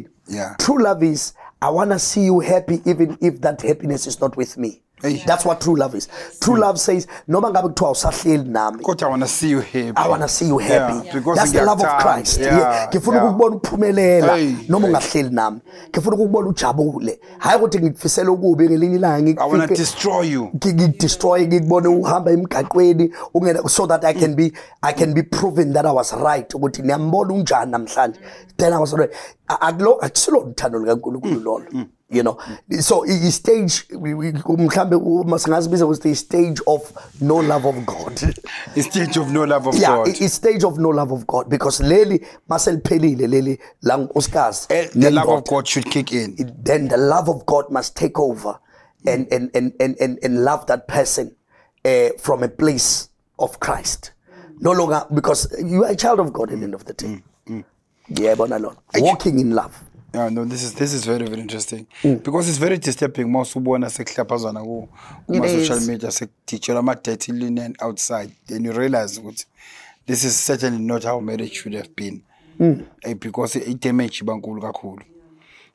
C: True love is I want to see you happy even if that happiness is not with me. That's what true love is. True love says, "Noma ngabe kuthiwa usahleli nami,
A: kodwa I want to see you happy.
C: I want to see you happy." That's the love of Christ. Ngifuna ukubona uphumelela noma ungahleli nami. Ngifuna ukubona ujabule. Hayi ukuthi ngikufisela ukubi ngelinye ilanga ngikufike.
A: I want to destroy you.
C: Ngikudestroy ngikubone uhamba emgaqweni so that I can be proven that I was right ukuthi niyambona unjani namhlanje. Then I was right. Akusilo uthando likaNkulunkulu lolo. You know, so the stage was the stage of no love of God.
A: The stage of no love of God.
C: Yeah, it's stage of no love of God because leli masel pelile leli lang Oscars.
A: The love of God should kick in.
C: Then the love of God must take over and love that person from a place of Christ. No longer because you are a child of God at the end of the day. Yeah, but alone walking in love.
A: Yeah, no, this is very, very interesting because it's very disturbing. Most ubona sekuhlapazana ku social media sekuthichela ama dirty linen outside, then you realize that this is certainly not how marriage should have been, because it damage bankulu kakhulu.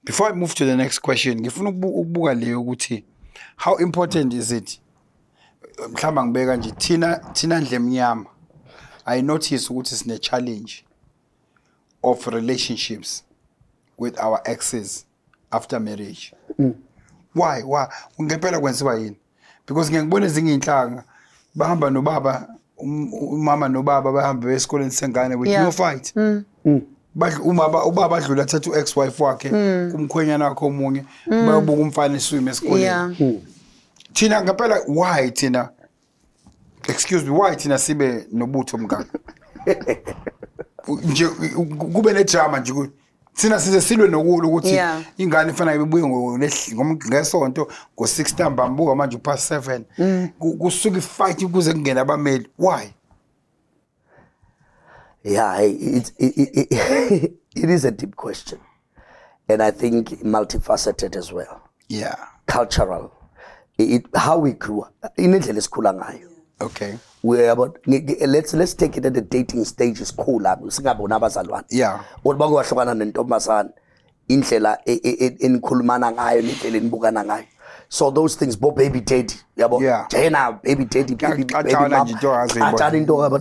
A: Before I move to the next question, ngifuna ukubuka leyo ukuthi how important is it? Mhlamba ngibeka nje thina ndle emnyama I notice what is the challenge of relationships with our exes after marriage. Why? Ungempela kwenziwa yini? Because ngiyakubona ezinye inhlanga bahamba nobaba umama nobaba bahamba esikoleni sengane with no fight. Ubaba adlula athatha u-ex-wife wakhe kumkhwenyana wakhe omunye bayobuka umfana eswime esikoleni. Thina ngempela why thina sibe nobutho mngaka? Nje kube nedrama nje thina size silwe nokulo ukuthi ingane ifanele ibuye ngesonto ngo6 ntamba mbuka manje past 7 kusuka ifight ukuze kungena abameli. Why?
C: Yeah, it is a deep question, and I think multifaceted as well.
A: Yeah,
C: cultural, how we grew up. Inendlela esikhula ngayo.
A: Okay.
C: Let's take it at the dating stage is cool. Singabona abazalwane.
A: Yeah.
C: Kodwa kwahlukana nentombazana indlela enikhulumana ngayo nendlela enibukana ngayo. So those things, bo baby daddy,
A: yeah.
C: Jena, baby daddy, baby mom.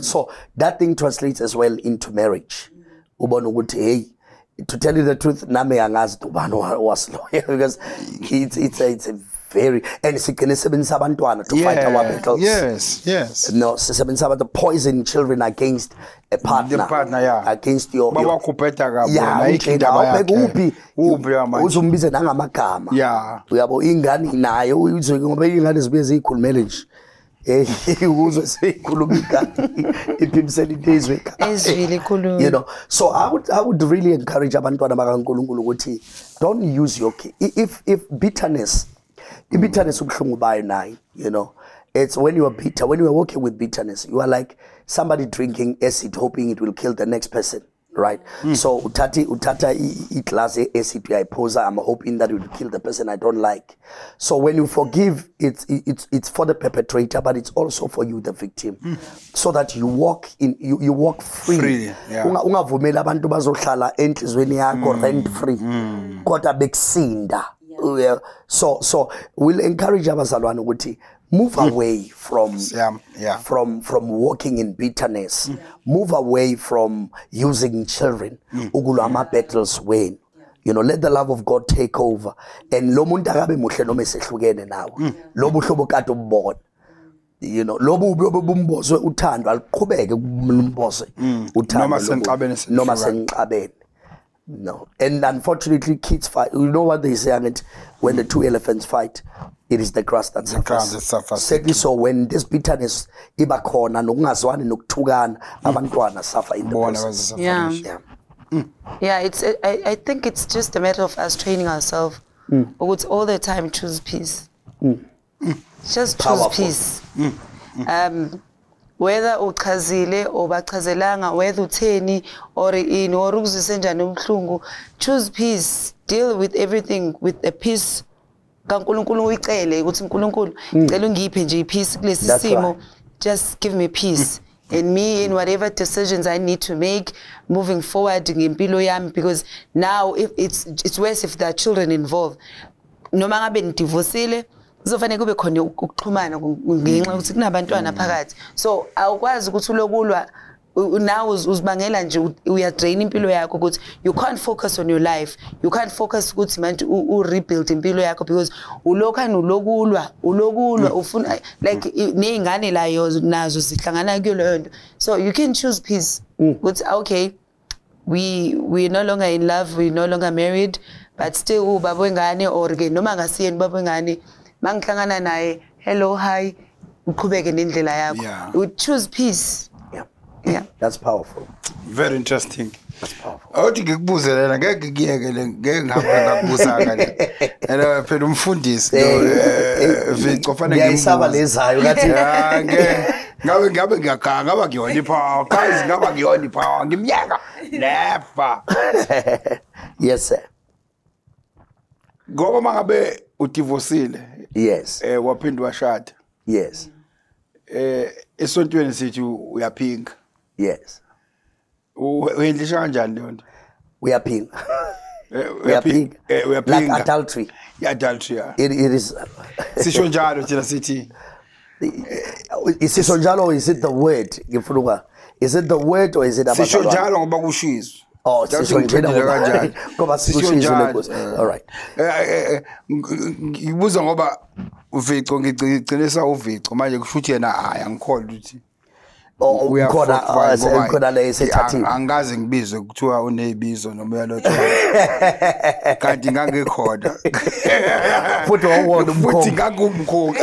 C: So that thing translates as well into marriage. Hey, to tell you the truth, name angazi ubani was lawyer because it's a very and sisebenzisa abantwana to fight our battles.
A: Yes.
C: No, sisebenzisa the poison children against a partner.
A: The partner, yeah.
C: Against your
A: bawakuphetha kabo
C: uzumbize nangamagama.
A: Yeah.
C: Uyabo ingane nayo ngoba ingane zibuye ziyikhulumele nje. Uzwe sikhuluma igama iphimisela into ezweka.
B: Ezweli khuluma.
C: You know, so I would really encourage abantwana bakaNkulunkulu ukuthi don't use your if bitterness ubhlungu bayo nayo, you know, it's when you are bitter, when you are working with bitterness, you are like somebody drinking acid hoping it will kill the next person, right? So utata glass acid uyayiphuza, I'm hoping that it will kill the person I don't like. So when you forgive, it's for the perpetrator, but it's also for you, the victim, so that you walk free. Ungavumeli abantu bazohlala enhlizweni yakho rent free kodwa bekusinda. So we'll encourage abazalwane ukuthi move away from walking in bitterness. Move away from using children ukulwa ama battles when, you know, let the love of God take over, and lo muntu akabe muhle noma esehlukene nawe lo buhlobo kade umbona, you know, lobu bumbozwe uthando aliqhubeke kumbozwe uthando noma senqabene. No, and unfortunately, kids fight. You know what they say? I mean, when the two elephants fight, it is the grass that suffers. Sadly, so when this bitterness iba khona nokungazwani nokuthukana, abantwana suffer in the process.
B: Yeah. It's. I think it's just a matter of us training ourselves. It's all the time choose peace. Just choose peace. Whether uchazile or bachazelanga, whether utheni or in or ukuzise njani ubuhlungu, choose peace. Deal with everything with a peace. kaNkulunkulu uyicele ukuthi uNkulunkulu ngicela ungiphe nje ipeace kulesi simo. Just give me peace. And me in whatever decisions I need to make moving forward ngempilo yami, because now if it's worse if there are children involved. Noma ngabe nidivorceile kuzofanele kube khona ukuxhumana ngenxa ukuthi kunabantwana phakathi. So awukwazi ukuthi ulokulwa now uzibangela nje uyadrain impilo yakho ukuthi you can't focus on your life, you can't focus ukuthi manje rebuild impilo yakho because ulokhana ulokulwa ufuna like nezingane layo nazo zihlangana kuyo leyo nto. So you can choose peace. Ukuthi okay, we're no longer in love, we're no longer married, but still ubaba wengane or ke noma ngasiyeni baba wengane mangihlangana naye hello hi uqhubeke nendlela yakho. You choose peace. Yeah,
C: that's powerful.
A: Very interesting.
C: That's powerful.
A: Awuthi ngikubuze lena ngeke ngiyekele ngeke ngihamba ngakubuzanga le. Phela umfundisi Vico fanele
C: ngiyisaba lezayo ngathi
A: ngabe ngiyakanga ngiyona iphawa guys ngaba ngiyona iphawa ngimyeka never.
C: Yes sir.
A: Ngoba mangabe udivorceile.
C: Yes.
A: Waphindwa washada.
C: Yes.
A: Esontweni sithi uyaphinga.
C: Yes.
A: Uyendlisha kanjani le nto?
C: Uyaphinga. Like adultery.
A: Adultery.
C: It is.
A: Sisho njalo thina sithi.
C: Isisho njalo is it the word? Ngifuna Is it the word or is it about
A: sisho njalo ngoba kushizwe?
C: Oh, sisho njalo ngoba sishizwe. All right.
A: Ngibuza ngoba uvico ngigcinisa uvico manje kusho ukuthi yena angikholwa ukuthi
C: khona le esethathile.
A: Angazi ngibizwe kuthiwa unebizo noma uyalotshwa. Kanti ngangikhona.
C: Futhi wawona umkhongo.
A: Futhi ngangumkhongo.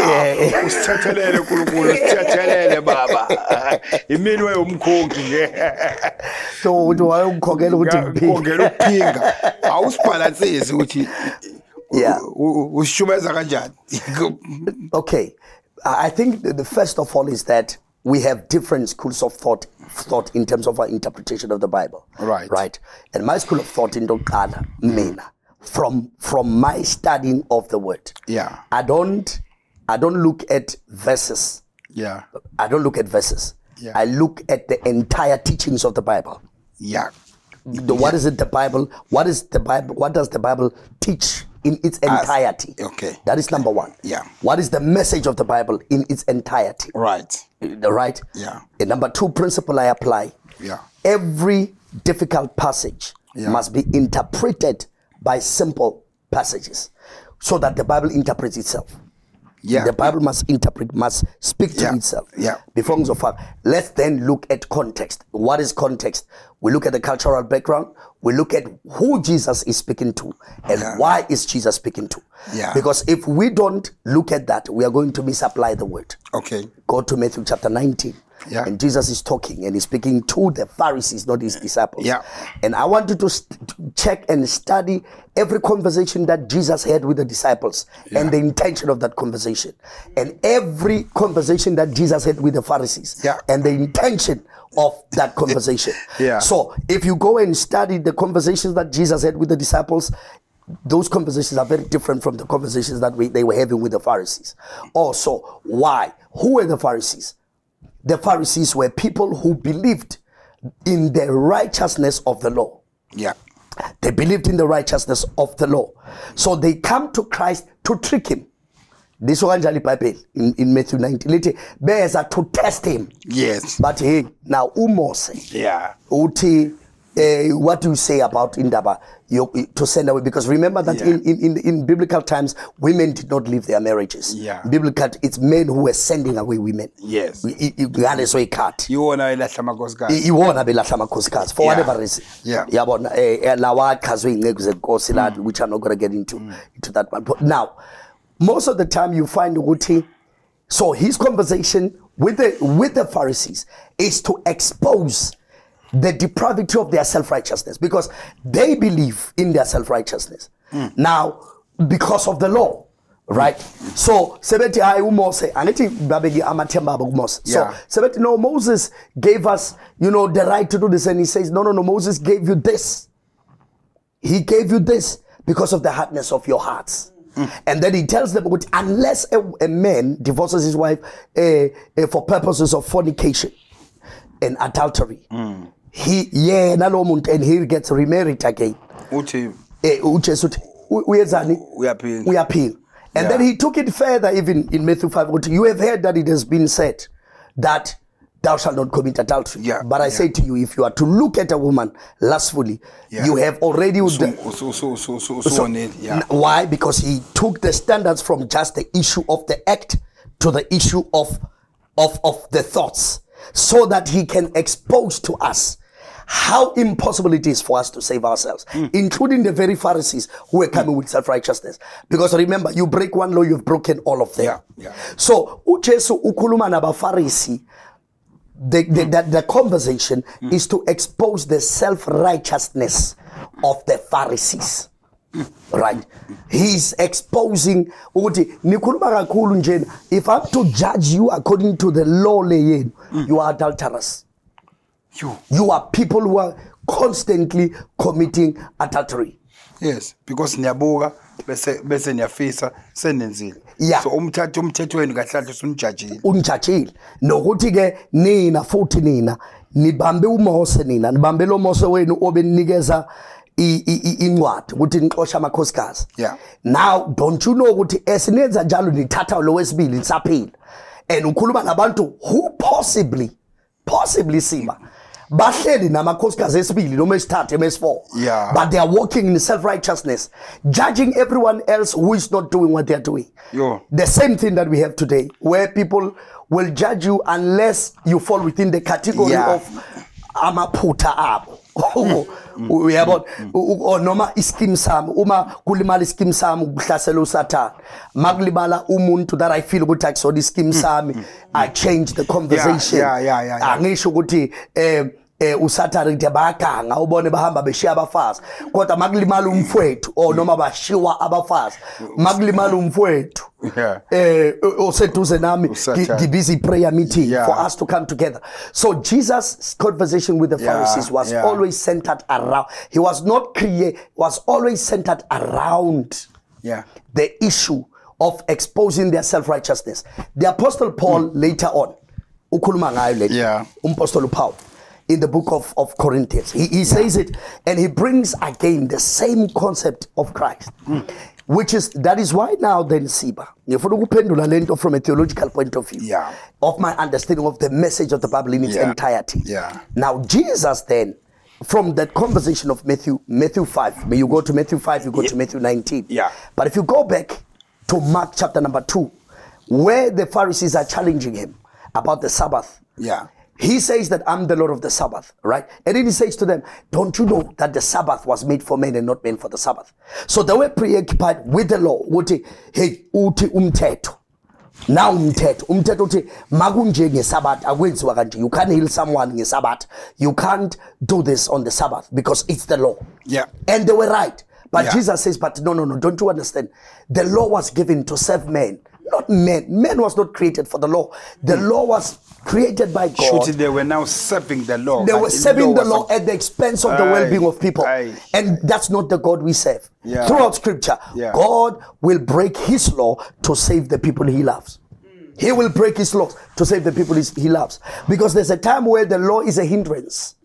A: Usithathelele uNkulunkulu, usithathelele baba. Imini wayomkhongi nje.
C: So uthi wayomkhongela ukuthi
A: ngiphingela ukuphinga. Awusibalansisi ukuthi ushumeza kanjani.
C: Okay. I think the first of all is that we have different schools of thought in terms of our interpretation of the Bible. Right. And my school of thought in Dokala, Mena, from my studying of the word.
A: Yeah.
C: I don't look at verses.
A: Yeah.
C: I don't look at verses.
A: Yeah.
C: I look at the entire teachings of the Bible.
A: Yeah.
C: What is it the Bible? What is the Bible? What does the Bible teach in its entirety?
A: Okay.
C: That is number one.
A: Yeah.
C: What is the message of the Bible in its entirety?
A: Right.
C: Right?
A: Yeah.
C: And number two principle I apply.
A: Yeah.
C: Every difficult passage must be interpreted by simple passages so that the Bible interprets itself.
A: Yeah.
C: The Bible must speak to itself.
A: Yeah.
C: Before we go far, let's then look at context. What is context? We look at the cultural background. We look at who Jesus is speaking to and why is Jesus speaking to.
A: Yeah.
C: Because if we don't look at that, we are going to misapply the word.
A: Okay.
C: Go to Matthew chapter 19.
A: Yeah.
C: And Jesus is talking and he's speaking to the Pharisees, not his disciples.
A: Yeah.
C: And I want you to check and study every conversation that Jesus had with the disciples and the intention of that conversation. And every conversation that Jesus had with the Pharisees and the intention of that conversation. So if you go and study the conversations that Jesus had with the disciples, those conversations are very different from the conversations that they were having with the Pharisees. Also, why? Who were the Pharisees? The Pharisees were people who believed in the righteousness of the law.
A: Yeah.
C: They believed in the righteousness of the law. So they come to Christ to trick him. This one Bible in Matthew 19. There's to test him.
A: Yes.
C: But hey, now Umose.
A: Yeah.
C: Uti, what do you say about Indaba to send away? Because remember that in biblical times, women did not leave their marriages.
A: Yeah.
C: Biblical, it's men who were sending away women.
A: Yes.
C: You want to cut.
A: You want to be lahla
C: You want to be lahla for whatever reason.
A: Yeah.
C: Which I'm not going to get into that one. But now, most of the time you find Uti. So his conversation with the Pharisees is to expose the depravity of their self-righteousness, because they believe in their self-righteousness. Now, because of the law, right? So, sebeti hai umose, aneti babegi amatemba umose. So, sebeti no, Moses gave us, the right to do this, and he says, no, Moses gave you this. He gave you this because of the hardness of your hearts. And then he tells them, unless a man divorces his wife for purposes of fornication and adultery, he and he gets remarried again. We appeal. And then he took it further, even in Matthew 5. You have heard that it has been said that thou shalt not commit adultery. But I say to you, if you are to look at a woman lustfully, you have already. Why? Because he took the standards from just the issue of the act to the issue of the thoughts, so that he can expose to us how impossible it is for us to save ourselves, including the very Pharisees who were coming with self-righteousness. Because remember, you break one law, you've broken all of them. So, uJesu ukhuluma naba Pharisee, the conversation is to expose the self-righteousness of the Pharisees. Right? He's exposing, if I'm to judge you according to the law, you are adulterous. You are people who are constantly committing adultery.
A: Yes, because niyabuka bese niyafisa senenzile. So umthetho wenu kahle
C: unjudgile. Nokuthi ke nina futhi nina nibambe uMose nibambe lo Mose wenu obenikeza incwadi ukuthi nixosha amakhosikazi. Now don't you know ukuthi esinenza njalo nithatha lo wesibili nisaphila. And ukhuluma nabantu who possibly possibly Siba. Bahleli namakhosikazi esibili noma esithathu MS4.
A: Yeah.
C: But they are walking in self-righteousness, judging everyone else who is not doing what they are doing.
A: Yo.
C: The same thing that we have today, where people will judge you unless you fall within the category of amaphutha abo. Uyabona noma iskim sami uma kulimala iskim sami ukuhlasela uSathane makulimala umuntu that I feel ukuthi akusona iskim sami I change the conversation angisho ukuthi uSathane ngithi bayaganga ubone bahamba beshiya abafazi kodwa makulimala umfowethu or noma bashiwa abafazi makulimala umfowethu oseduze nami busy prayer meeting for us to come together. So Jesus' conversation with the Pharisees was always centered around, he was not was always centered around the issue of exposing their self-righteousness. The Apostle Paul later on, ukhuluma ngayo le Apostle Paul in the book of Corinthians, he says it, and he brings again the same concept of Christ. That is why now then Siba, from a theological point of view, of my understanding of the message of the Bible in its entirety. Now Jesus then, from that conversation of Matthew 5, may you go to Matthew 5, you go to Matthew 19. But if you go back to Mark chapter number 2, where the Pharisees are challenging him about the Sabbath. He says that I'm the Lord of the Sabbath, right? And then he says to them, don't you know that the Sabbath was made for men and not men for the Sabbath? So they were preoccupied with the law. Hey, uti umthetho. Now umthetho uti makunje ngeSabbath akwenziwa kanje. You can't heal someone ngeSabbath. You can't do this on the Sabbath because it's the law. And they were right. But Jesus says, but no, don't you understand? The law was given to serve men, not men. Man was not created for the law. The law was created by God.
A: They were now serving the law.
C: They were serving the law at the expense of the well-being of people. And that's not the God we serve. Throughout scripture, God will break his law to save the people he loves. He will break his laws to save the people he loves. Because there's a time where the law is a hindrance.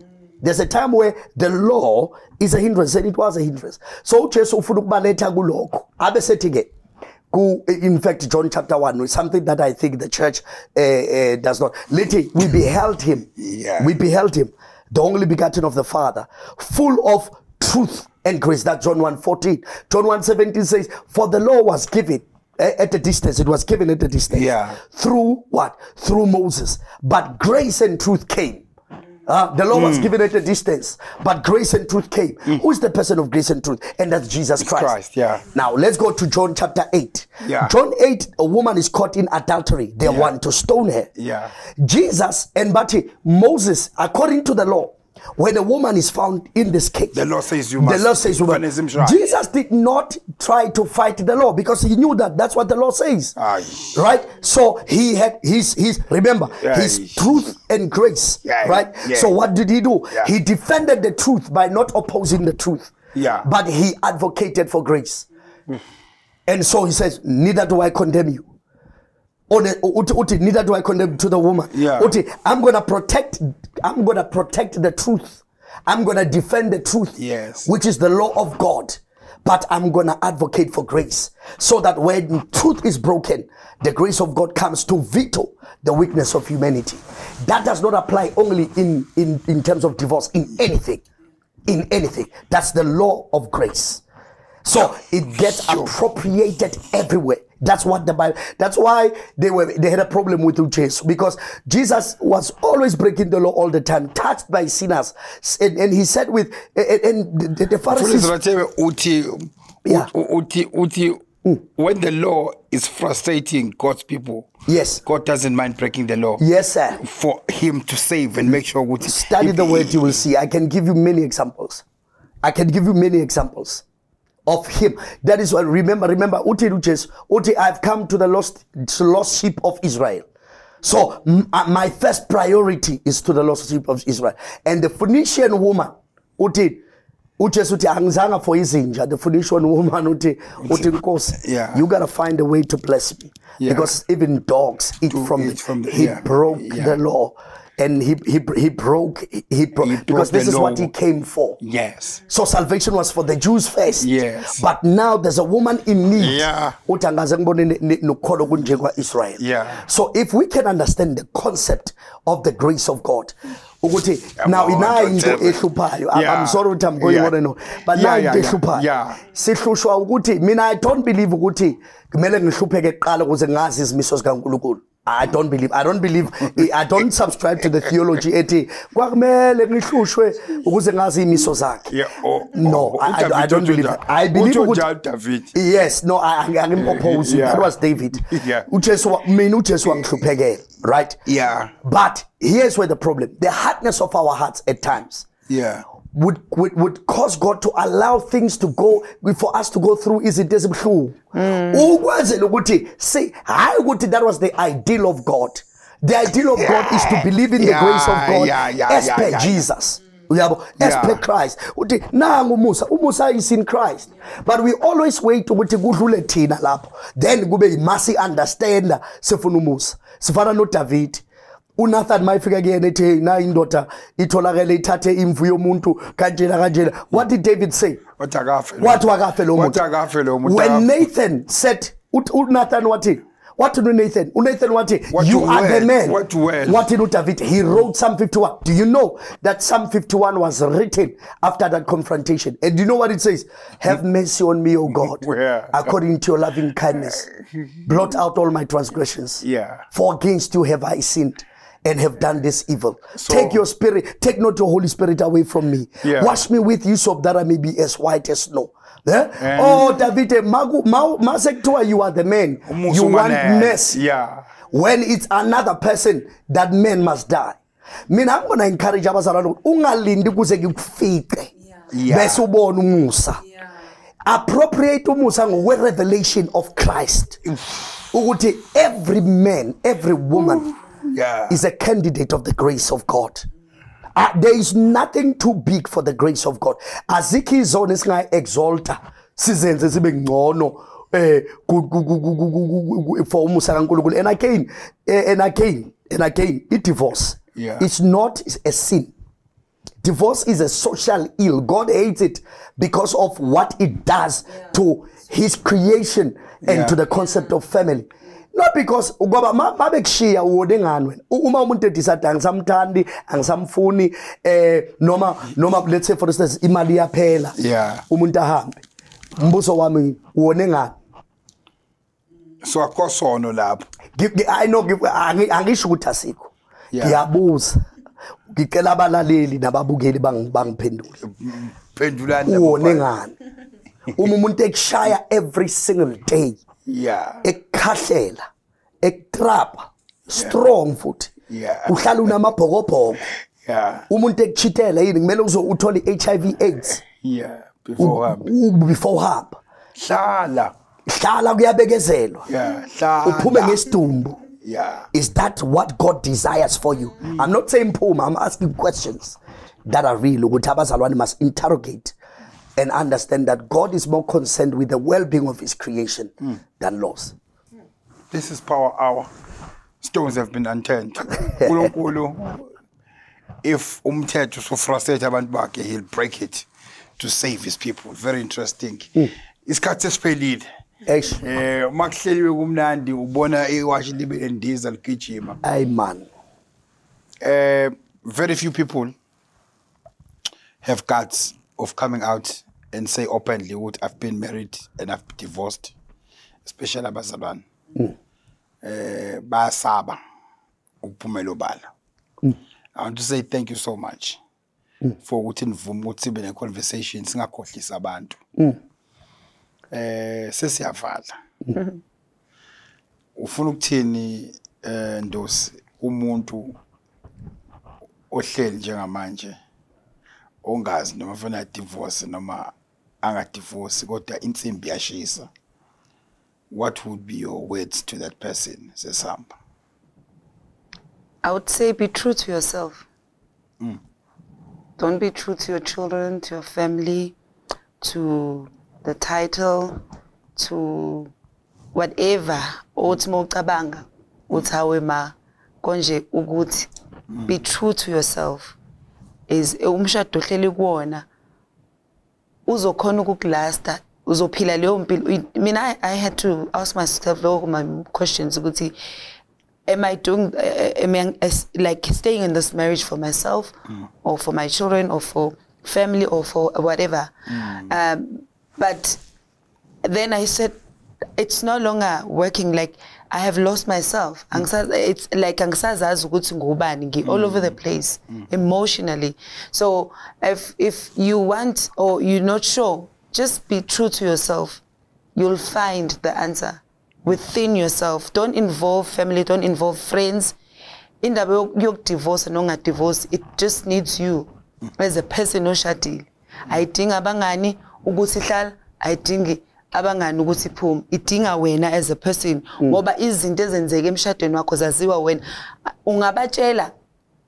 C: There's a time where the law is a hindrance, and it was a hindrance. So, in fact, John chapter 1, something that I think the church does not. We beheld him. We beheld him, the only begotten of the Father, full of truth and grace. That's John 1:14. John 1:17 says, for the law was given at a distance. It was given at a distance. Through what? Through Moses. But grace and truth came. The law was given at a distance, but grace and truth came. Who is the person of grace and truth? And that's Jesus Christ. Now let's go to John chapter 8. John 8, a woman is caught in adultery. They want to stone her. Jesus and Moses, according to the law, when a woman is found in this case, the law says you must. The law says you must. Jesus did not try to fight the law because he knew that that's what the law says. Right? So he had his truth and grace. Right? So what did he do? He defended the truth by not opposing the truth. But he advocated for grace. And so he says, neither do I condemn you. Neither do I condemn to the woman. I'm gonna protect the truth. I'm gonna defend the truth, which is the law of God. But I'm gonna advocate for grace, so that when truth is broken, the grace of God comes to veto the weakness of humanity. That does not apply only in terms of divorce, in anything. That's the law of grace. So it gets appropriated everywhere. That's what the Bible. That's why they had a problem with Jesus, because Jesus was always breaking the law all the time, touched by sinners, and he said with the Pharisees.
A: When the law is frustrating God's people, God doesn't mind breaking the law.
C: Yes, sir.
A: For him to save and make sure.
C: Study the word, you will see. I can give you many examples. Of him. That is what, remember, I've come to the lost sheep of Israel. So my first priority is to the lost sheep of Israel. And the Phoenician woman, the Phoenician woman, you gotta find a way to bless me. Because even dogs eat from it. He broke the law. and he broke because this is what he came for.
A: Yes.
C: So salvation was for the Jews first.
A: Yes.
C: But now there's a woman in need.
A: Yeah.
C: Yeah. So if we can understand the concept of the grace of God, now I'm sorry what I'm going on and on, but now I don't believe I don't believe. I don't subscribe to the theology. No, I don't believe that. I believe
A: David.
C: Yes, no, I'm opposing. That was David.
A: Yeah.
C: Right?
A: Yeah.
C: But here's where the problem: the hardness of our hearts at times.
A: Yeah.
C: Would cause God to allow things to go for us to go through. Is it this true? Say, that was the ideal of God. The ideal of God is to believe in the grace of God as per Jesus. As per Christ. Umusa is in Christ. But we always wait to then we must understand Sefunumusa. Sifana no David. Unathan mayifika kuyena ethi na indoda itholakele ithathe imvu yomuntu kanjena. What did David say?
A: What akafe
C: lo muntu? When Nathan said Nathan what to do Nathan? Nathan you are the man. What to do David? He wrote Psalm 51. Do you know that Psalm 51 was written after that confrontation? And do you know what it says? Have mercy on me, O God, according to your loving kindness. Blot out all my transgressions.
A: Yeah.
C: For against you have I sinned and have done this evil. So, take not your Holy Spirit away from me.
A: Yeah.
C: Wash me with hyssop that I may be as white as snow. Oh, David, you are the man. You want mercy.
A: Yeah.
C: When it's another person, that man must die. I'm going to encourage abazalwane ungalindi kuze kufike. Bese ubona umusa. Appropriate umusa ngokwe revelation of Christ. Ukuthi every man, every woman is a candidate of the grace of God. There is nothing too big for the grace of God. Aziki zone is ngai exalta. Sizenze sibe ngcono for umusa kaNkulunkulu. And again, it divorce. It's not a sin. Divorce is a social ill. God hates it because of what it does to his creation and to the concept of family. Not because mabekushiya uwodengane uma umuntu edisada angisamthandi angisamfuni noma let's say for instance imali yaphela umuntu ahambe umbuso wami uwonengane
A: so akosono lapho
C: I know angisho ukuthi asikho ngiyabuza ngicela abalaleli nababukeli bangiphendule
A: phendulani
C: uwonengane umuntu ekushaya every single day ekhahlela ektrapa strong futhi uhlala unamabhokobhoko umuntu ekuchithela yini kumele uthole HIV AIDS before hamba hlala kuyabekezelwa uphume ngesidumbu. Is that what God desires for you? I'm not saying Puma, I'm asking questions that are real. Abazalwane must interrogate and understand that God is more concerned with the well-being of his creation than loss.
A: This is Power Hour. Stones have been unturned. If umthetho so frustrate abantu bakhe, he'll break it to save his people. Very interesting. Isikhathi esiphelile. Makuhleliwe kumnandi ubona iwashi libe endiza ligijima.
C: Ay man.
A: Very few people have guts of coming out and say openly what I've been married and I've divorced, especially abazalwane. Bayasaba ukuphumela obala. I want to say thank you so much for ukuthi nivume ukuthi sibe ne conversation singakhohlisa abantu. Sesiyavala. Ufuna ukuthini Ndosi umuntu ohleli njengamanje ongazi noma ufuna divorce noma anga divorce kodwa insimbi yashisa? What would be your words to that person, Sesamba?
B: I would say be true to yourself. Don't be true to your children, to your family, to the title, to whatever. Othi mawucabanga uthi hawe ma konje ukuthi be true to yourself. Is umshado ohleli kuwona uzokhona ukukulasta uzophila leyo mpilo. I mean, I had to ask myself my questions ukuthi, am I doing like staying in this marriage for myself or for my children or for family or for whatever? But then I said, it's no longer working. Like, I have lost myself. It's like all over the place emotionally. So if you want or you're not sure, just be true to yourself. You'll find the answer within yourself. Don't involve family, don't involve friends. In the divorce and not divorce, it just needs you as a person. I think abangani ugusihlala, I think abangani ukuthi phuma idinga wena as a person ngoba izinto ezenzeke emshadweni wakho zaziwa wena ungabatshela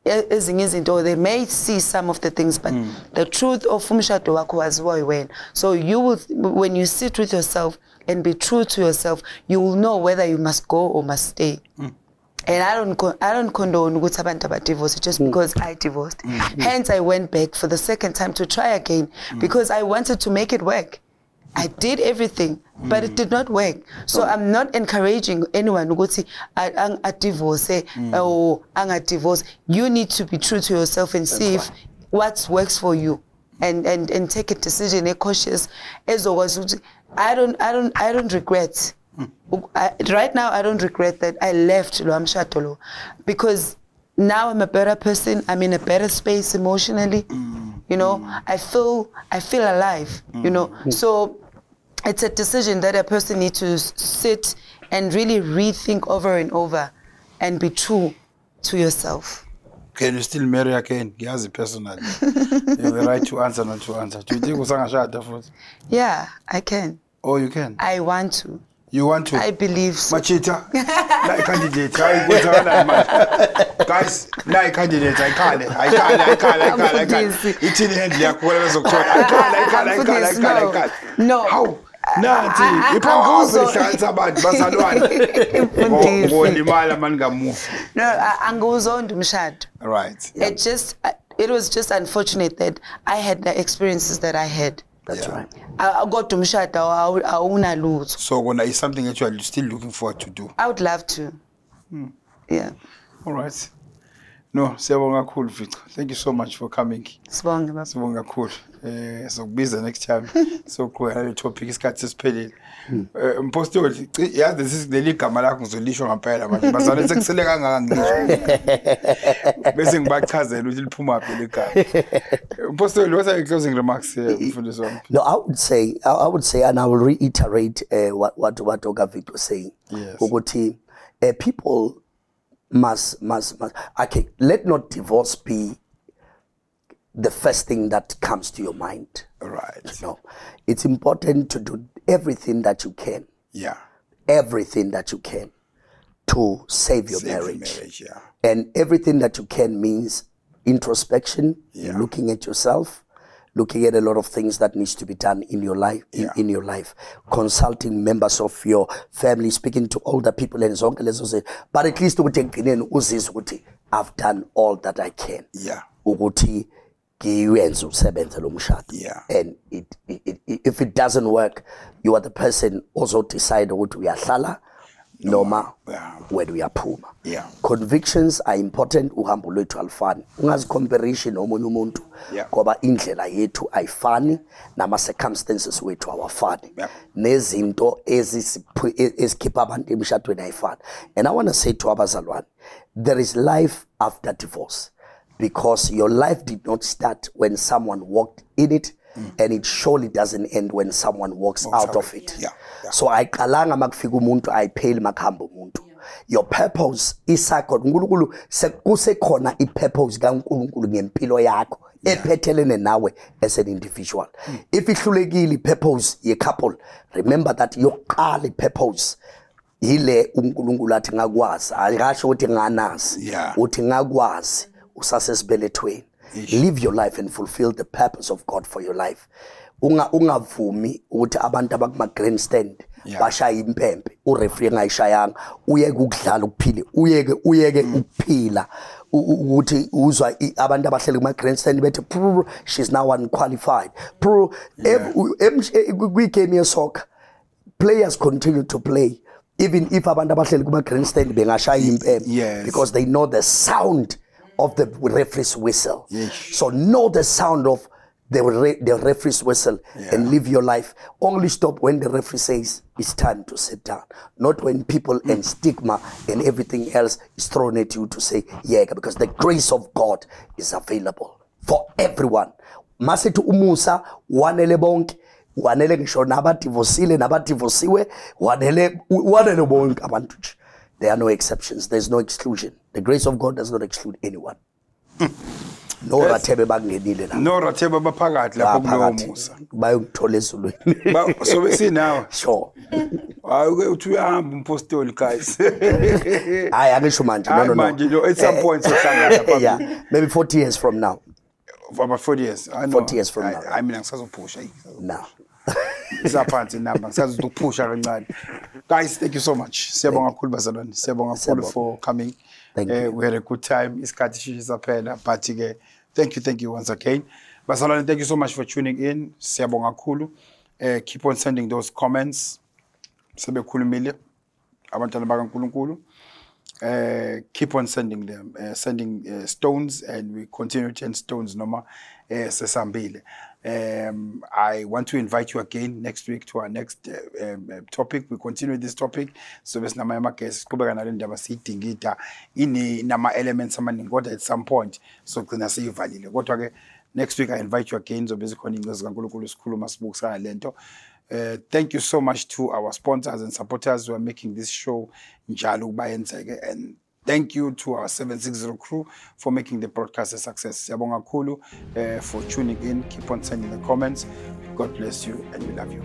B: ezinye izinto. They may see some of the things, but the truth of umshado wakho waziwa wena. So you will, when you sit with yourself and be true to yourself, you will know whether you must go or must stay. And I don't condone ukuthi abantu abadivorce just because I divorced. Hence I went back for the second time to try again because I wanted to make it work. I did everything, but it did not work. So I'm not encouraging anyone to say, I divorce or I divorce. You need to be true to yourself and see if what works for you, and take a decision. Cautious. As always, I don't regret. Right now, I don't regret that I left Luamshatolo because now I'm a better person. I'm in a better space emotionally. You know, I feel alive. You know, so. It's a decision that a person needs to sit and really rethink over and over and be true to yourself.
A: Can you still marry again? Yes, personally. You have the right to answer, not to answer. Do you think Usanga?
B: Yeah, I can.
A: Oh, you can?
B: I want to.
A: You want to?
B: I believe so.
A: Machita, like candidate. Guys, like candidate. I can't. It's in the hand. I can't.
B: No.
A: How? Nanti, iphawuza about basalwane.
B: No, anguzonda umshado.
A: Right.
B: Yeah. It was just unfortunate that I had the experiences that I had.
C: That's right.
B: I got to umshado, I won't lose.
A: So when is something that you are still looking forward to do?
B: I would love to. Yeah.
A: All right. No, siyabonga kakhulu Victor. Thank you so much for coming. Sibonga kakhulu. So busy next time. So cool. The topic is cut siphelile. Mpostoli, yeah, this is the ligama lakho ngizolisho ngaphela manje. Bazalwane sekusele kangaka ngisho. Bese ngibachazela ukuthi liphuma phi ligama. Mpostoli, what are your closing remarks for this one?
C: No, I would say, and I will reiterate what Oga Victor was saying.
A: Yes.
C: Ukuthi, people must okay, let not divorce be the first thing that comes to your mind.
A: Right.
C: No, it's important to do everything that you can.
A: Yeah.
C: Everything that you can to save your marriage.
A: Yeah.
C: And everything that you can means introspection, looking at yourself, looking at a lot of things that needs to be done in your life, in your life, consulting members of your family, speaking to older people and so on. But at least I've done all that I can.
A: Yeah.
C: Yeah. And if it doesn't work, you are the person also decide what we are shala, noma when we are puma.
A: Yeah.
C: Convictions are important. Uhambo lwethu alifani. Ungazi comparison nomunye umuntu ngoba indlela yethu ayifani nama circumstances wethu awafani. Nezinto ezikhipha abantu emshadweni ayifani. And I want to say to abazalwane, there is life after divorce. Because your life did not start when someone walked in it, and it surely doesn't end when someone walks out of it.
A: Yeah.
C: So ayiqalanga makufika umuntu ayipheli makuhamba umuntu. Your purpose isakho uNkulunkulu sekusekhona ipurpose kaNkulunkulu ngempilo yakho ephethelene nawe as an individual. If ihlulekile ipurpose ye couple, remember that yoqala ipurpose yile uNkulunkulu athi ngakwazi. Akasho ukuthi nganazi, uthi ngakwazi. Live your life and fulfill the purpose of God for your life. Ungavumi ukuthi abantu abakuma grandstand bashaya impempe, ureferee ngayishayanga, uyeke ukudlala ukuphile, uyeke ukuphila, ukuthi uzwa abantu abahleli kuma grandstand bethi she's now unqualified. Kwi-game ye-soccer, players continue to play even if abantu abahleli kuma grandstand bengashaya impempe, because they know the sound of the referee's whistle. So know the sound of the referee's whistle and live your life. Only stop when the referee says it's time to sit down. Not when people and stigma and everything else is thrown at you to say, because the grace of God is available for everyone. Masitu umusa, wanele bonke, wanele ngisho nabadivosile, nabadivosiwe, wanele bonke abantu. There are no exceptions. There's no exclusion. The grace of God does not exclude anyone. No Rathebe bangenile la.
A: No Rathebe baphakathi lapho kulowo musa.
C: Bayongithola ezulwini.
A: So we see now.
C: Sure.
A: Uthi uyahamba umpostoli guys.
C: Hayi angisho manje. No.
A: Manje at some point sohlangana.
C: Yeah, maybe 40 years from now.
A: About 40 years. I know.
C: 40 years from now.
A: I mean ngisazopusha.
C: No.
A: Isaphansi namba ngisazopusha kancane. Guys, thank you so much. Siyabonga kakhulu bazalwane. Siyabonga kakhulu for coming.
C: Thank you.
A: We had a good time. Isikhathi shishisaphela, but thank you once again. Bazalwane, thank you so much for tuning in. Siyabonga kakhulu. Keep on sending those comments. Sebekhulumile abantwana bakaNkulunkulu. Keep on sending them, sending stones, and we continue to send stones noma sesambile. I want to invite you again next week to our next topic. We continue this topic. So bes nama yamakesi siqhubeka nale ndaba siyidingida ini nama elements amaningi kodwa at some point so gcina siyivalile. Kodwa ke next week I invite you again so bese khona ingcezo kaNkulunkulu sikhuluma sibukisana lento. Thank you so much to our sponsors and supporters who are making this show njalo ukuba yenzeke, and thank you to our 760 crew for making the broadcast a success. Siyabonga kakhulu for tuning in. Keep on sending the comments. God bless you and we love you.